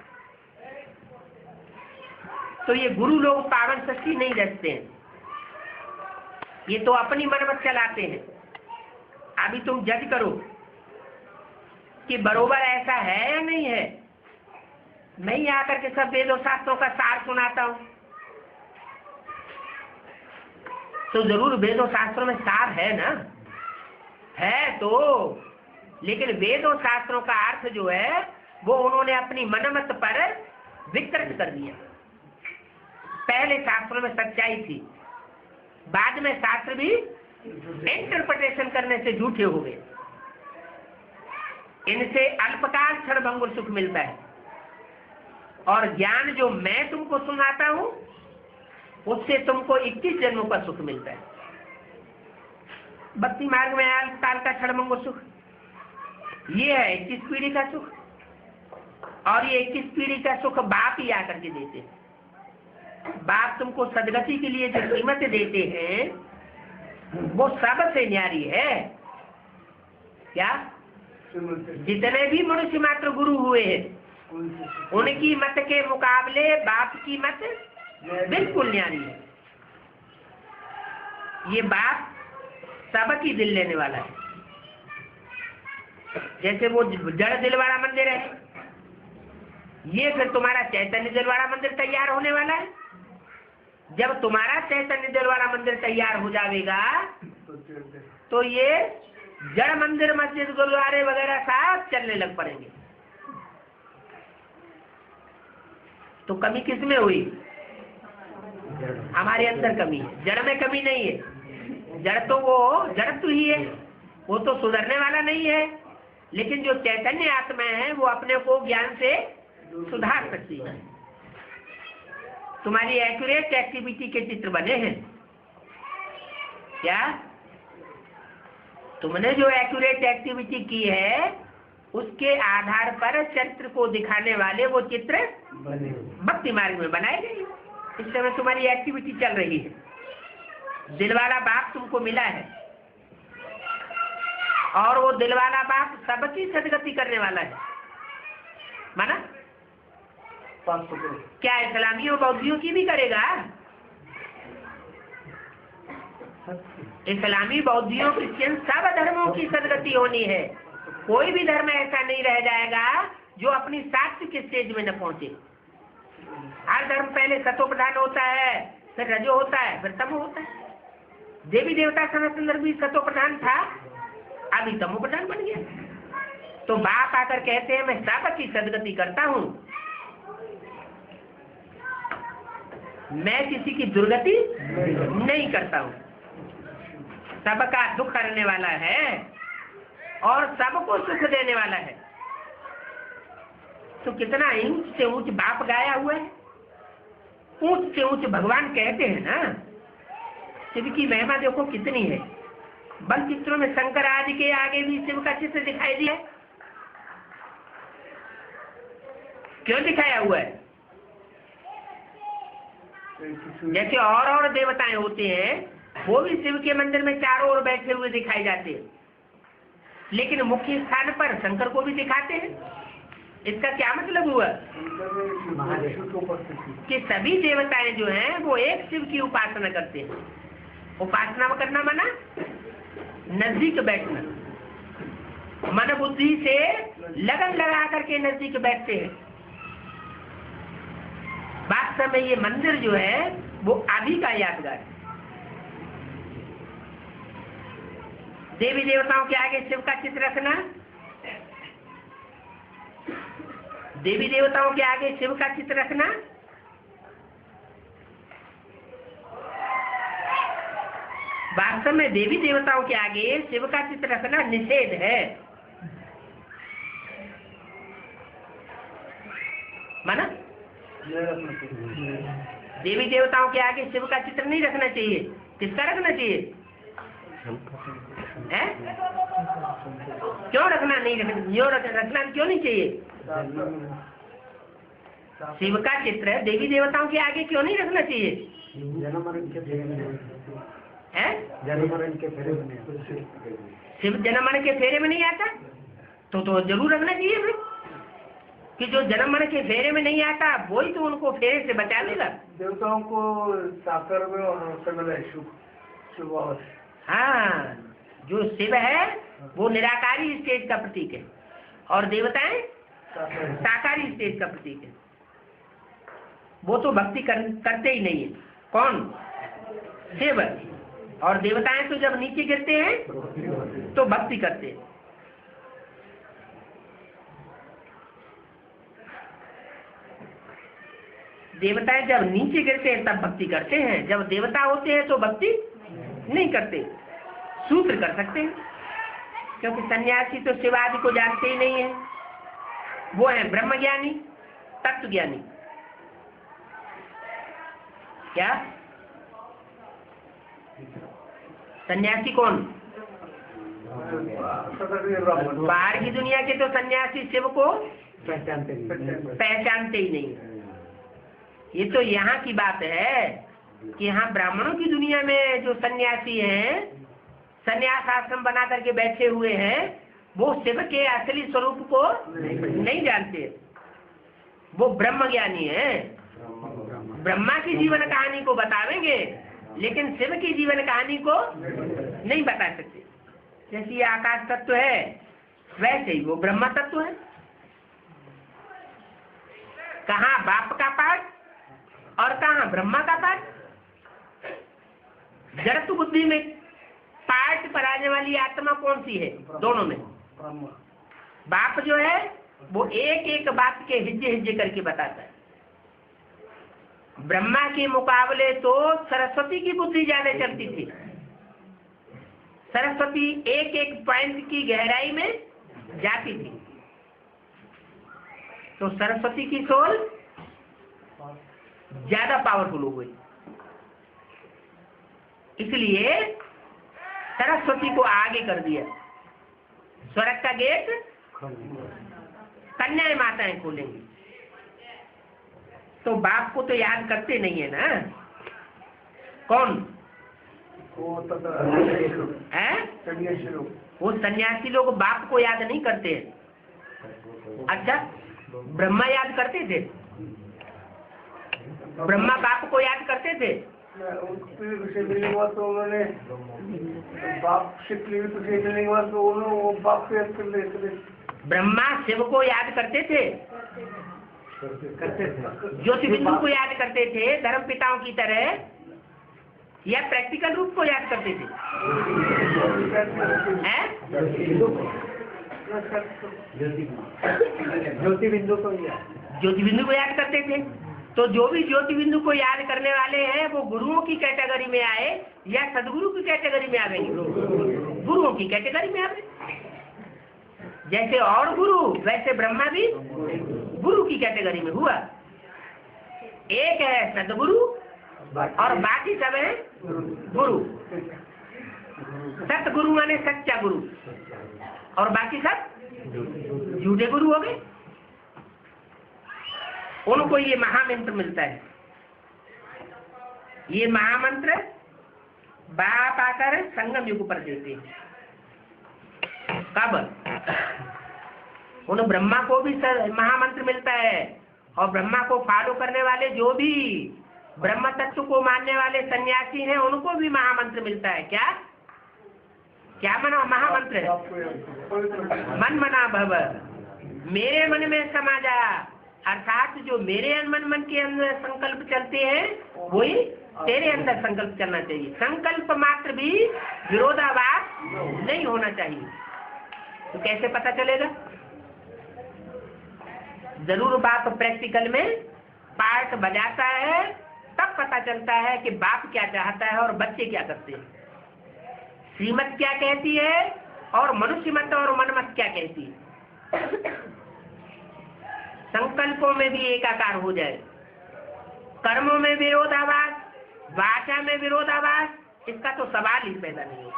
तो ये गुरु लोग पावन षष्ठी नहीं रचते हैं, ये तो अपनी मनमत चलाते हैं। अभी तुम जज करो कि बरोबर ऐसा है या नहीं है। मैं ही आकर के सब वेदों शास्त्रों का सार सुनाता हूं, तो जरूर वेदों शास्त्रों में सार है ना, है तो। लेकिन वेदों शास्त्रों का अर्थ जो है वो उन्होंने अपनी मनमत पर विकृत कर दिया। पहले शास्त्रों में सच्चाई थी, बाद में शास्त्र भी इंटरप्रिटेशन करने से झूठे हो गए। इनसे अल्पकाल क्षणभंगुर सुख मिलता है, और ज्ञान जो मैं तुमको सुनाता हूं उससे तुमको 21 जन्मों का सुख मिलता है। भक्ति मार्ग में अल्पकाल का क्षणभंगुर सुख ये है 21 पीढ़ी का सुख, और ये 21 पीढ़ी का सुख बाप ही आकर के देते हैं। बाप तुमको सदगति के लिए जो कीमत देते हैं वो सबसे न्यारी है। क्या? जितने भी मनुष्य मात्र गुरु हुए हैं उनकी मत के मुकाबले बाप की मत बिल्कुल न्यारी है। ये बाप सबकी दिल लेने वाला है। जैसे वो जड़ दिल वाला मंदिर है, ये फिर तुम्हारा चैतन्य दिल वाला मंदिर तैयार होने वाला है। जब तुम्हारा चैतन्य दिल वाला मंदिर तैयार हो जाएगा तो ये जड़ मंदिर, मस्जिद, गुरुद्वारे वगैरह सब चलने लग पड़ेंगे। तो कमी किस में हुई? हमारे अंदर कमी है, जड़ में कमी नहीं है। जड़ तो वो जड़ तो ही है, वो तो सुधरने वाला नहीं है। लेकिन जो चैतन्य आत्मा है वो अपने को ज्ञान से सुधार सकती है। तुम्हारी एक्यूरेट एक्टिविटी के चित्र बने हैं क्या? तुमने जो एक्यूरेट एक्टिविटी की है उसके आधार पर चरित्र को दिखाने वाले वो चित्र भक्ति मार्ग में बनाए गए। इस समय तुम्हारी एक्टिविटी चल रही है। दिलवाला बाप तुमको मिला है और वो दिलवाला बाप सबकी सदगति करने वाला है। माना क्या इस्लामियों बौद्धियों की भी करेगा? इस्लामी, बौद्धियों, क्रिश्चियन सब धर्मों की सदगति होनी है। कोई भी धर्म ऐसा नहीं रह जाएगा जो अपनी सात्विक के स्टेज में न पहुंचे। हर धर्म पहले सतो प्रधान होता है, फिर रजो होता है, फिर तमो होता है। देवी देवता सनातन धर्म भी सतो प्रधान था, अभी तमो प्रधान बन गया। तो बाप आकर कहते हैं मैं सबकी सदगति करता हूँ, मैं किसी की दुर्गति नहीं करता हूँ। सबका दुख करने वाला है और सबको सुख देने वाला है। तो कितना ऊंच से ऊंच बाप गाया हुआ है, ऊंच से ऊंच भगवान कहते हैं ना। शिव की महिमा देखो कितनी है। बल चित्रों में शंकर आदि के आगे भी शिव का चित्र दिखाई दिया। क्यों दिखाया हुआ है? जैसे और देवताएं होते हैं वो भी शिव के मंदिर में चारों ओर बैठे हुए दिखाई जाते हैं, लेकिन मुख्य स्थान पर शंकर को भी दिखाते हैं। इसका क्या मतलब हुआ कि सभी देवताएं जो हैं वो एक शिव की उपासना करते हैं। उपासना करना माना नजदीक बैठना, मन बुद्धि से लगन लगा करके नजदीक बैठते हैं। वास्तव में ये मंदिर जो है वो आदि का यादगार है। देवी देवताओं के आगे शिव का चित्र रखना, देवी देवताओं के आगे शिव का चित्र रखना वास्तव में देवी देवताओं के आगे शिव का चित्र रखना निषेध है। माना देवी देवताओं के आगे शिव का चित्र नहीं रखना चाहिए। किसका रखना चाहिए है? क्यों रखना नहीं रखना क्यों नहीं चाहिए? शिव का चित्र देवी देवताओं के आगे क्यों नहीं रखना चाहिए? है शिव जन्म मरण के फेरे में नहीं आता तो जरूर रखना चाहिए फिर, कि जो जन्म मरण के फेरे में नहीं आता वही तो उनको फेरे से बचा लेगा। देवताओं को साकार में और शुभ। हाँ, जो शिव है वो निराकारी स्टेज का प्रतीक है और देवताएं साकारी स्टेज का प्रतीक है। वो तो भक्ति करते ही नहीं है। कौन? शिव। और देवताएं तो जब नीचे गिरते हैं तो भक्ति करते हैं। देवताएं जब नीचे गिरते हैं तब भक्ति करते हैं, जब देवता होते हैं तो भक्ति नहीं करते। सूत्र कर सकते हैं क्योंकि सन्यासी तो शिव आदि को जानते ही नहीं है। वो है ब्रह्म ज्ञानी, तत्व ज्ञानी। क्या सन्यासी कौन? बाहर की दुनिया के तो सन्यासी शिव को पहचानते ही नहीं। ये तो यहाँ की बात है कि यहाँ ब्राह्मणों की दुनिया में जो सन्यासी हैं, सन्यास आश्रम बना करके बैठे हुए हैं, वो शिव के असली स्वरूप को नहीं जानते। वो ब्रह्म ज्ञानी है। ब्रह्मा की जीवन कहानी को बतावेंगे लेकिन शिव की जीवन कहानी को नहीं बता सकते। जैसे ये आकाश तत्व है वैसे ही वो ब्रह्म तत्व है। कहाँ बाप का पाठ और कहाँ ब्रह्मा का पाठ। जड़त्व बुद्धि में पाठ पर आने वाली आत्मा कौन सी है? दोनों में बाप जो है वो एक एक बात के हिज्जे हिज्जे करके बताता है। ब्रह्मा के मुकाबले तो सरस्वती की बुद्धि ज्यादा चलती थी। सरस्वती एक एक पॉइंट की गहराई में जाती थी। तो सरस्वती की सोल ज्यादा पावरफुल हो गई, इसलिए सरस्वती को आगे कर दिया। स्वर्ग का गेट कन्याएं माताएं खोलेंगी। तो बाप को तो याद करते नहीं है ना। कौन है? वो सन्यासी लोग बाप को याद नहीं करते हैं। अच्छा, ब्रह्मा याद करते थे? ब्रह्मा बाप को याद करते थे? तो उन्होंने बाप से मिलने के बाद तो उन्होंने बाप को याद कर लेते। ब्रह्मा शिव को याद करते थे? ज्योतिबिंदु को याद करते थे धर्म पिताओं की तरह, या प्रैक्टिकल रूप को याद करते थे? ज्योतिबिंदु को याद करते थे। तो जो भी ज्योतिबिंदु को याद करने वाले हैं वो गुरुओं की कैटेगरी में आए या सदगुरु की कैटेगरी में आ गए? गुरुओं की कैटेगरी में आ गए। जैसे और गुरु वैसे ब्रह्मा भी गुरु की कैटेगरी में हुआ। एक है सदगुरु और बाकी सब है गुरु। सतगुरु माने सच्चा गुरु और बाकी सब झूठे गुरु हो गए। उनको ये महामंत्र मिलता है। ये महामंत्र बाप आकर संगम युग पर देते हैं। कब? उन ब्रह्मा को भी महामंत्र मिलता है, और ब्रह्मा को फॉलो करने वाले जो भी ब्रह्म तत्व को मानने वाले सन्यासी हैं उनको भी महामंत्र मिलता है। क्या क्या मना महामंत्र है? मन मना भव, मेरे मन में समा जा। अर्थात जो मेरे मन के अंदर संकल्प चलते हैं वही तेरे अंदर संकल्प चलना चाहिए। संकल्प मात्र भी विरोधाभास नहीं होना चाहिए। तो कैसे पता चलेगा? जरूर बाप प्रैक्टिकल में पार्ट बजाता है, तब पता चलता है कि बाप क्या चाहता है और बच्चे क्या करते हैं। श्रीमत क्या कहती है और मनुष्य मत और मनमत क्या कहती है। संकल्पों में भी एकाकार हो जाए, कर्मों में विरोधाभास, वाचा में विरोधाभास, इसका तो सवाल ही पैदा नहीं हो।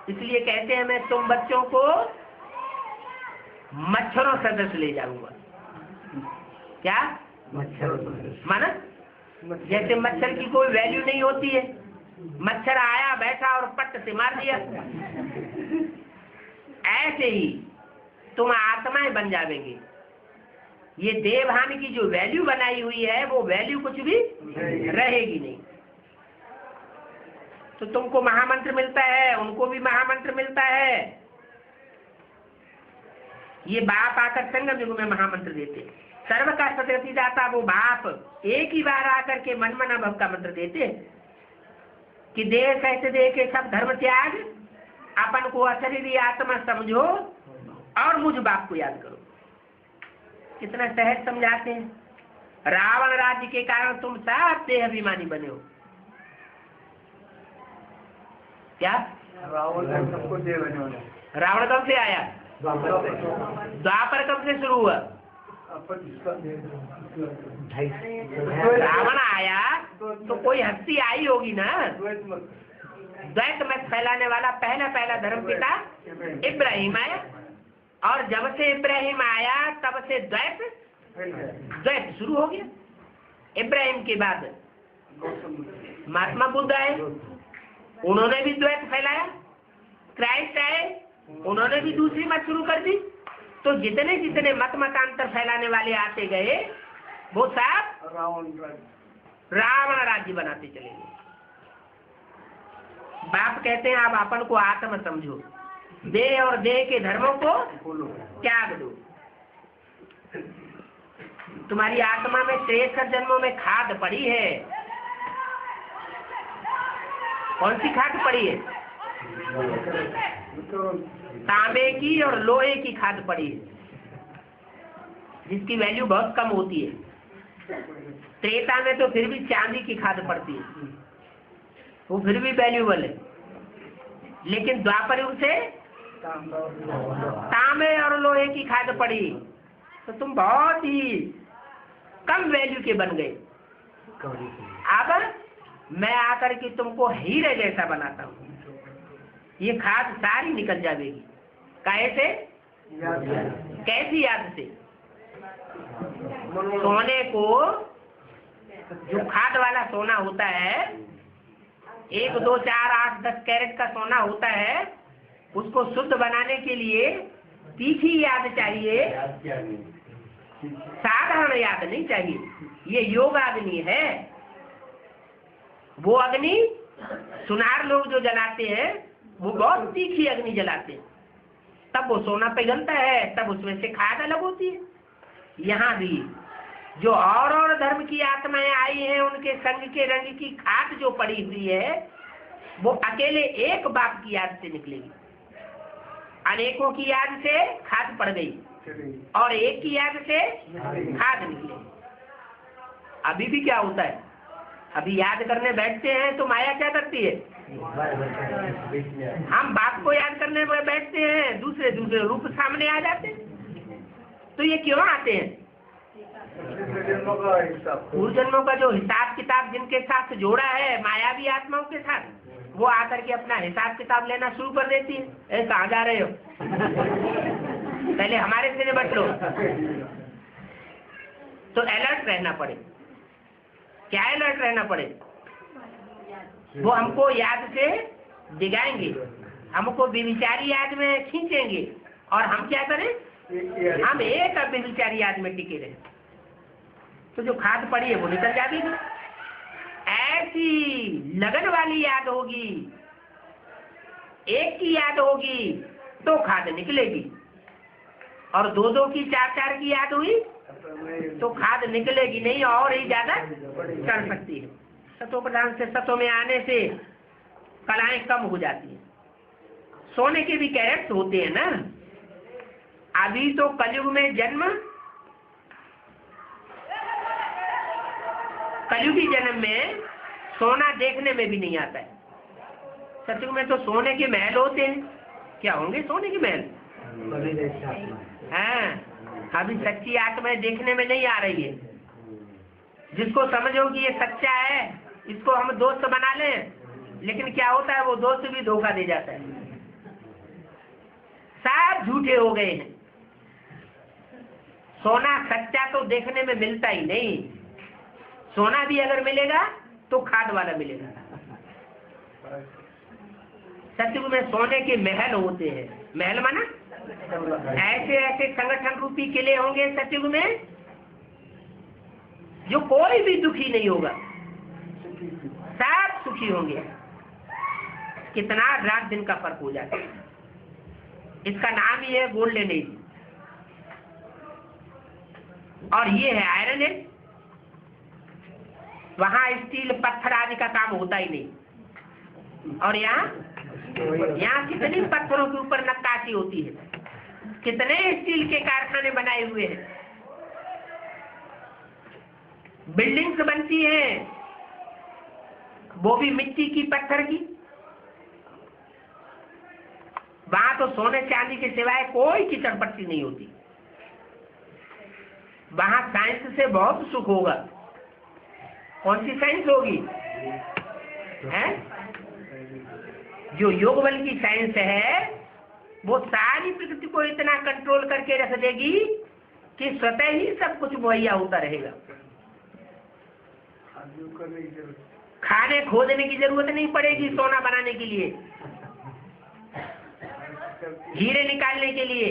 इसलिए कहते हैं मैं तुम बच्चों को मच्छरों सदस्य ले जाऊंगा। क्या माना? जैसे मच्छर की कोई वैल्यू नहीं होती है, मच्छर आया बैठा और पट से मार दिया, ऐसे ही तुम आत्माएं बन जावेंगे। ये देवहान की जो वैल्यू बनाई हुई है वो वैल्यू कुछ भी रहेगी नहीं। तो तुमको महामंत्र मिलता है, उनको भी महामंत्र मिलता है। ये बाप आकर संगम युग में महामंत्र देते। सर्व का सदगति दाता वो बाप एक ही बार आकर के मन मना भव का मंत्र देते कि देह कैसे दे के सब धर्म त्याग, अपन को अशरीरी आत्मा समझो और मुझ बाप को याद करो। कितना सहज समझाते हैं। रावण राज्य के कारण तुम सब देह अभिमानी बने हो। क्या रावण सबको देह बने वाला। रावण कब से आया? द्वापर कब से शुरू हुआ? रावण आया तो कोई हस्ती आई होगी ना। द्वैत मत फैलाने वाला पहला धर्म पिता इब्राहिम आया, और जब से इब्राहिम आया तब से द्वैत शुरू हो गया। इब्राहिम के बाद महात्मा बुद्ध आए, उन्होंने भी द्वैत फैलाया। क्राइस्ट आए, उन्होंने भी दूसरी मत शुरू कर दी। तो जितने जितने मतांतर फैलाने वाले आते गए वो सब रावण राज्य बनाते चले गए। बाप कहते हैं आप अपन को आत्मा समझो, देह और देह के धर्मों को त्याग दो। तुम्हारी आत्मा में 63 जन्मों में खाद पड़ी है। कौन सी खाद पड़ी है? तांबे की और लोहे की खाद पड़ी है, जिसकी वैल्यू बहुत कम होती है। त्रेता में तो फिर भी चांदी की खाद पड़ती है, वो फिर भी वैल्यूबल है। लेकिन द्वापर युग से तांबे और लोहे की खाद पड़ी, तो तुम बहुत ही कम वैल्यू के बन गए। अब मैं आकर के तुमको हीरे जैसा बनाता हूँ, ये खाद सारी निकल जाएगी। कैसे? कैसी याद से? सोने को, जो खाद वाला सोना होता है, 1, 2, 4, 8, 10 कैरेट का सोना होता है, उसको शुद्ध बनाने के लिए तीखी याद चाहिए, साधारण याद नहीं चाहिए। ये योग अग्नि है। वो अग्नि सुनार लोग जो जलाते हैं, वो बहुत तीखी अग्नि जलाते हैं, तब वो सोना पिघलता है, तब उसमें से खाद अलग होती है। यहाँ भी जो और धर्म की आत्माएं आई हैं, उनके संग के रंग की खाद जो पड़ी हुई है, वो अकेले एक बाप की याद से निकलेगी। अनेकों की याद से खाद पड़ गई और एक की याद से खाद निकलेगी। अभी भी क्या होता है, अभी याद करने बैठते हैं तो माया क्या करती है? हम बाप को याद करने बैठते हैं, दूसरे दूसरे रूप सामने आ जाते हैं। तो ये क्यों आते हैं? पूर्व जन्मों का जो हिसाब किताब जिनके साथ जोड़ा है मायावी आत्माओं के साथ, वो आकर के अपना हिसाब किताब लेना शुरू कर देती है। ए, कहाँ जा रहे हो? पहले हमारे से निपट लो। तो अलर्ट रहना पड़े। क्या अलर्ट रहना पड़े? वो हमको याद से दिगाएंगे, हमको बेविचारी याद में खींचेंगे, और हम क्या करें? हम एक बेविचारी याद में टिके रहे। तो जो खाद पड़ी है वो निकल जाती है। ऐसी लगन वाली याद होगी, एक की याद होगी तो खाद निकलेगी, और 2-2 की 4-4 की याद हुई तो खाद निकलेगी नहीं, और ही ज्यादा चढ़ सकती है। सतो प्रधान से सतों में आने से कलाएं कम हो जाती है। सोने के भी कैरेट्स होते हैं ना। अभी तो कलयुग में जन्म, कलयुगी जन्म में सोना देखने में भी नहीं आता है। सतयुग में तो सोने के महल होते हैं। क्या होंगे सोने के महल? हाँ, अभी सच्ची आत्माएं देखने में नहीं आ रही है। जिसको समझो कि ये सच्चा है, इसको हम दोस्त बना लें, लेकिन क्या होता है, वो दोस्त भी धोखा दे जाता है। सब झूठे हो गए हैं। सोना सच्चा तो देखने में मिलता ही नहीं। सोना भी अगर मिलेगा तो खाद वाला मिलेगा। सतयुग में सोने के महल होते हैं। महल माना ऐसे ऐसे संगठन रूपी किले होंगे सतयुग में, जो कोई भी दुखी नहीं होगा, सब सुखी होंगे। कितना रात दिन का फर्क हो जाता है। इसका नाम ही है गोल्डन एज, और ये है आयरन एज। वहां स्टील पत्थर आदि का काम होता ही नहीं, और यहाँ कितनी पत्थरों के ऊपर नक्काशी होती है, कितने स्टील के कारखाने बनाए हुए हैं, बिल्डिंग्स बनती हैं, वो भी मिट्टी की, पत्थर की। वहां तो सोने चांदी के सिवाय कोई कीचड़ पट्टी नहीं होती। वहां साइंस से बहुत सुख होगा। कौन सी साइंस होगी? है जो योग बल की साइंस है, वो सारी प्रकृति को इतना कंट्रोल करके रख देगी कि स्वतः ही सब कुछ मुहैया होता रहेगा। खाने खोदने की जरूरत नहीं पड़ेगी सोना बनाने के लिए, हीरे निकालने के लिए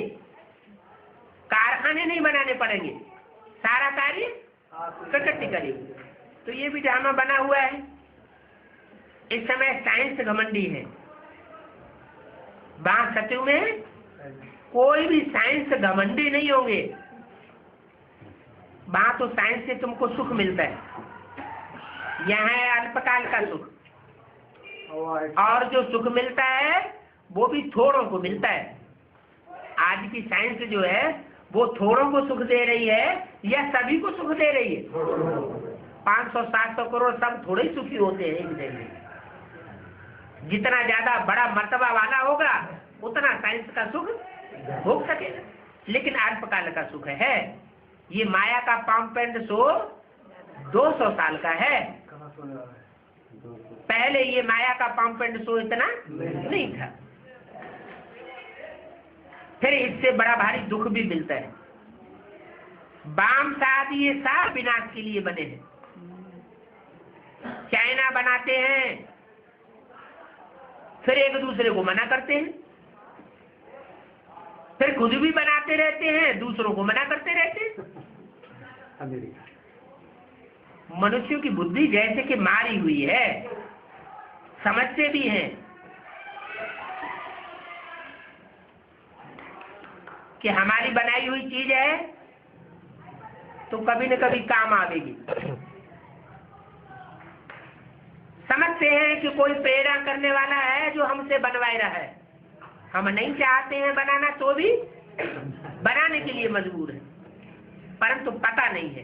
कारखाने नहीं बनाने पड़ेंगे, सारा कार्य प्रकृति करेगी। तो ये भी ड्रामा बना हुआ है। इस समय साइंस घमंडी है। वहां सतयुग में कोई भी साइंस घमंडी नहीं होंगे। वहां तो साइंस से तुमको सुख मिलता है। यह है अल्पकाल का सुख, और जो सुख मिलता है वो भी थोड़ों को मिलता है। आज की साइंस जो है वो थोड़ों को सुख दे रही है या सभी को सुख दे रही है? 500-700 करोड़ सब थोड़े ही सुखी होते हैं एक दिन में। जितना ज्यादा बड़ा मर्तबा वाला होगा उतना साइंस का सुख भोग सकेगा। लेकिन अल्पकाल का सुख है। ये माया का पाम्पेंड सो 200 साल का है। पहले ये माया का पाम्पेंड सो इतना नहीं था। फिर इससे बड़ा भारी दुख भी मिलता है। बाम शादी ये सब विनाश के लिए बने हैं। चाइना बनाते हैं, फिर एक दूसरे को मना करते हैं, फिर खुद भी बनाते रहते हैं, दूसरों को मना करते रहते हैं। मनुष्यों की बुद्धि जैसे कि मारी हुई है, समझते भी हैं कि हमारी बनाई हुई चीज है तो कभी न कभी काम आवेगी। समझते हैं कि कोई प्रेरणा करने वाला है जो हमसे बनवाए रहा है। हम नहीं चाहते हैं बनाना तो भी बनाने के लिए मजबूर है, परंतु पता नहीं है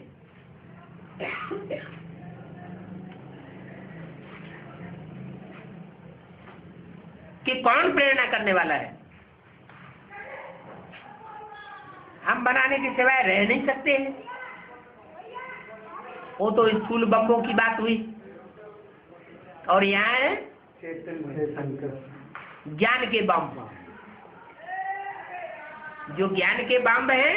कि कौन प्रेरणा करने वाला है। हम बनाने के सिवाय रह नहीं सकते हैं। वो तो स्कूल बम्बों की बात हुई, और यहाँ है ज्ञान के बम। जो ज्ञान के बम है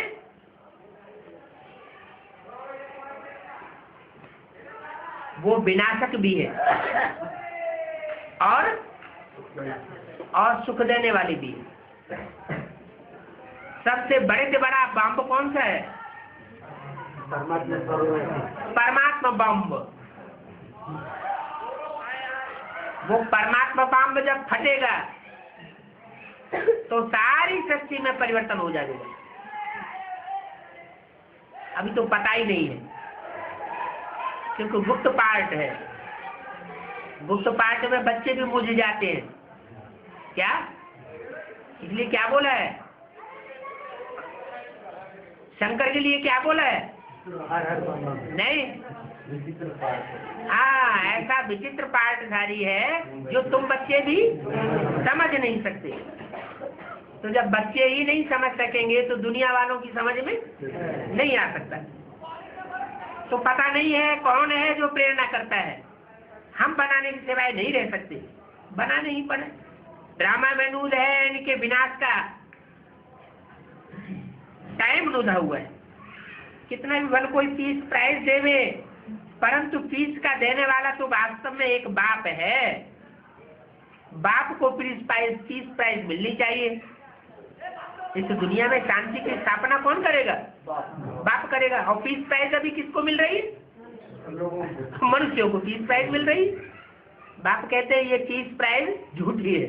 वो विनाशक भी है और सुख देने वाली भी है। सबसे बड़े से बड़ा बम कौन सा है? परमात्मा बम। वो परमात्मा बम जब फटेगा तो सारी सृष्टि में परिवर्तन हो जाएगा। अभी तो पता ही नहीं है, क्योंकि गुप्त पार्ट है। गुप्त पार्ट में बच्चे भी मुझ जाते हैं। क्या? इसलिए क्या बोला है शंकर के लिए? क्या बोला है? नहीं, हाँ, ऐसा विचित्र पार्टधारी है जो तुम बच्चे भी समझ नहीं सकते। तो जब बच्चे ही नहीं समझ सकेंगे तो दुनिया वालों की समझ में नहीं आ सकता। तो पता नहीं है कौन है जो प्रेरणा करता है। हम बनाने के सिवाय नहीं रह सकते, बनाने ही पड़े। ड्रामा में नूद है इनके विनाश का टाइम नुदा हुआ है। कितना भी भल कोई फीस प्राइस देवे, परंतु फीस का देने वाला तो वास्तव में एक बाप है। बाप को फीस प्राइस मिलनी चाहिए। इस दुनिया में शांति की स्थापना कौन करेगा? बाप करेगा। और फीस प्राइस अभी किसको मिल रही है? मनुष्यों को फीस प्राइस मिल रही। बाप कहते हैं ये फीस प्राइस झूठी है,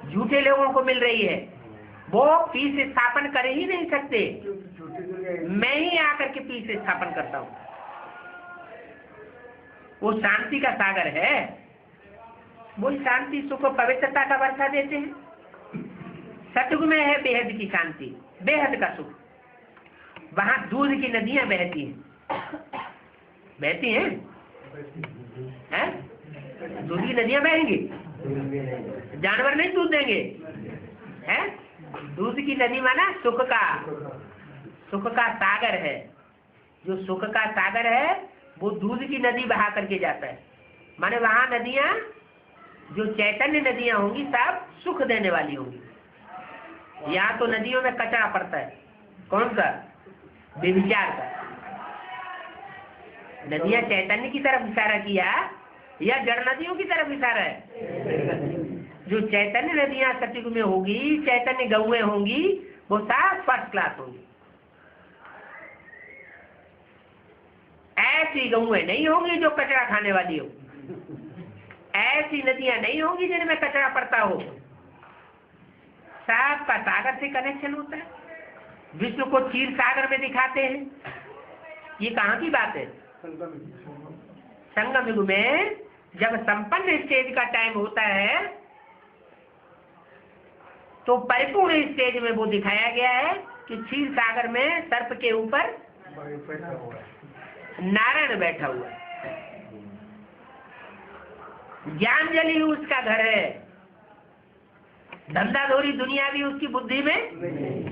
झूठे लोगों को मिल रही है। वो फीस स्थापन कर ही नहीं सकते, मैं ही आकर के फीस स्थापन करता हूँ। वो शांति का सागर है। वो शांति सुख पवित्रता का वर्षा देते हैं। सतयुग में है बेहद की शांति, बेहद का सुख। वहां दूध की नदियां बहती हैं, हैं? दूध की नदियां बहेंगी, जानवर नहीं दूध देंगे, हैं? दूध की नदी माना सुख का सागर है। जो सुख का सागर है वो दूध की नदी बहा करके जाता है। माने वहां नदियां जो चैतन्य नदियां होंगी सब सुख देने वाली होंगी। यहाँ तो नदियों में कचरा पड़ता है। कौन सा? व्यभिचार का। नदियां चैतन्य की तरफ इशारा किया या जड़ नदियों की तरफ इशारा है? जो चैतन्य नदियां सतयुग में होगी, चैतन्य गौएं होंगी, वो सब फर्स्ट क्लास होंगी। ऐसी गौएं नहीं होंगी जो कचरा खाने वाली हो। ऐसी नदियां नहीं होंगी जिनमें कचरा पड़ता हो। सबका सागर से कनेक्शन होता है। विष्णु को क्षीर सागर में दिखाते हैं। ये कहाँ की बात है? संगम युग में जब संपन्न स्टेज का टाइम होता है तो परिपूर्ण स्टेज में वो दिखाया गया है कि क्षीर सागर में सर्प के ऊपर नारायण बैठा हुआ है। ज्ञान जल ही उसका घर है। धंधाधोरी दुनिया भी उसकी बुद्धि में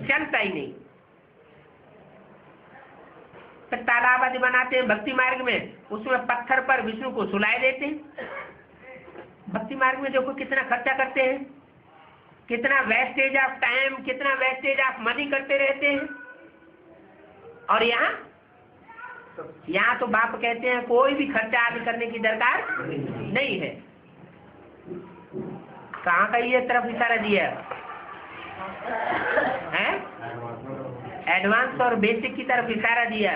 चलता ही नहीं। फिर तालाब आदि बनाते हैं भक्ति मार्ग में, उसमें पत्थर पर विष्णु को सुलाए देते हैं। भक्ति मार्ग में देखो कितना खर्चा करते हैं, कितना वेस्टेज ऑफ टाइम, कितना वेस्टेज ऑफ मनी करते रहते हैं। और यहाँ तो बाप कहते हैं कोई भी खर्चा आदि करने की दरकार नहीं है। कहाँ का ये तरफ इशारा दिया है? एडवांस और बेसिक की तरफ इशारा दिया।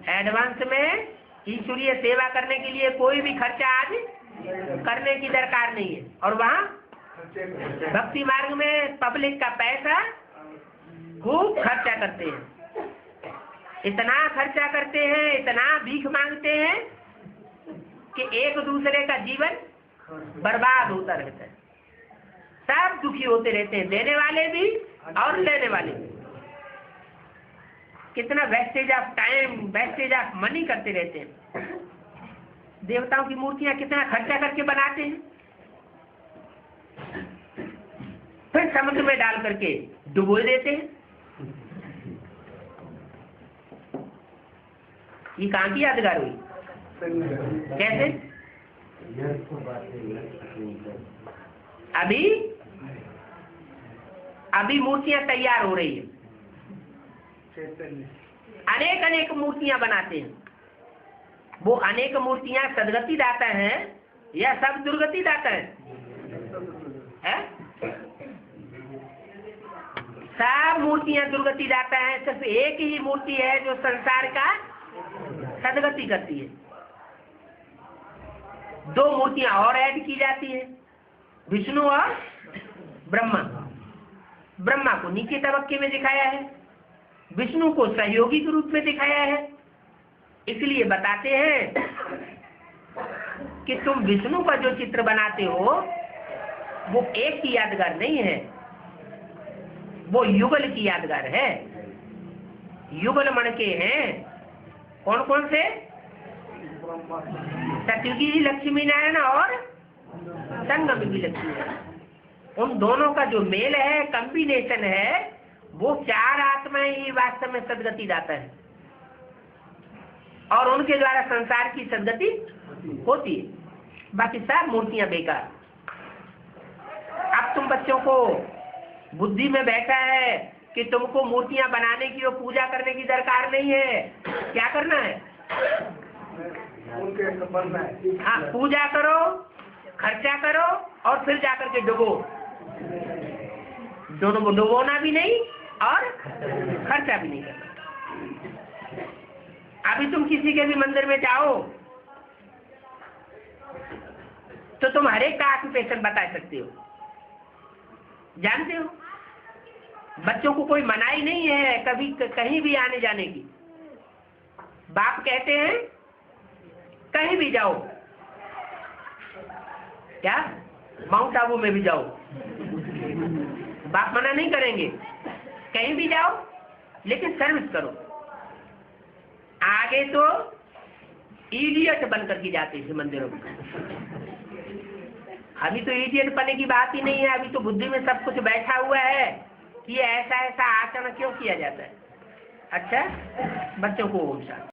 एडवांस में ईश्वरीय सेवा करने के लिए कोई भी खर्चा आदि करने की दरकार नहीं है। और वहाँ भक्ति मार्ग में पब्लिक का पैसा खूब खर्चा करते हैं। इतना खर्चा करते हैं, इतना भीख मांगते हैं कि एक दूसरे का जीवन बर्बाद होता रहता है। सब दुखी होते रहते हैं, देने वाले भी और लेने वाले भी। कितना wastage of time, wastage of money करते रहते हैं। देवताओं की मूर्तियां कितना खर्चा करके बनाते हैं, फिर समुद्र में डाल करके डुबो देते हैं। ये कहाँ की यादगार हुई? कैसे? अभी मूर्तियां तैयार हो रही है। अनेक अनेक मूर्तियां बनाते हैं। वो अनेक मूर्तियां सदगति दाता हैं या सब दुर्गति दाता है? सब मूर्तियां दुर्गति दाता है। सिर्फ एक ही मूर्ति है जो संसार का सदगति करती है। दो मूर्तियां और ऐड की जाती है, विष्णु और ब्रह्मा। ब्रह्मा को नीचे तबक्के में दिखाया है, विष्णु को सहयोगी के रूप में दिखाया है। इसलिए बताते हैं कि तुम विष्णु का जो चित्र बनाते हो वो एक की यादगार नहीं है, वो युगल की यादगार है। युगल मणके हैं। कौन कौन से? सतयुगी लक्ष्मी नारायण और संगमयुगी लक्ष्मी नारायण। उन दोनों का जो मेल है, कॉम्बिनेशन है, वो चार आत्माएं ही वास्तव में सदगति दाता है और उनके द्वारा संसार की सदगति होती है। बाकी सब मूर्तियां बेकार। अब तुम बच्चों को बुद्धि में बैठा है कि तुमको मूर्तियां बनाने की और पूजा करने की दरकार नहीं है। क्या करना है? हाँ, पूजा करो, खर्चा करो और फिर जाकर के डुबो। दोनों को डुबोना भी नहीं और खर्चा भी नहीं करना। अभी तुम किसी के भी मंदिर में जाओ तो तुम हर एक का ऑक्यूपेशन बता सकते हो, जानते हो। बच्चों को कोई मनाही नहीं है कभी कहीं भी आने जाने की। बाप कहते हैं कहीं भी जाओ, क्या माउंट आबू में भी जाओ, बाप मना नहीं करेंगे। कहीं भी जाओ लेकिन सर्विस करो। आगे तो इडियट बन करके जाते हैं मंदिरों में। अभी तो इडियट बनने की बात ही नहीं है। अभी तो बुद्धि में सब कुछ बैठा हुआ है कि ऐसा ऐसा आचरण क्यों किया जाता है। अच्छा, बच्चों को ओम शांति।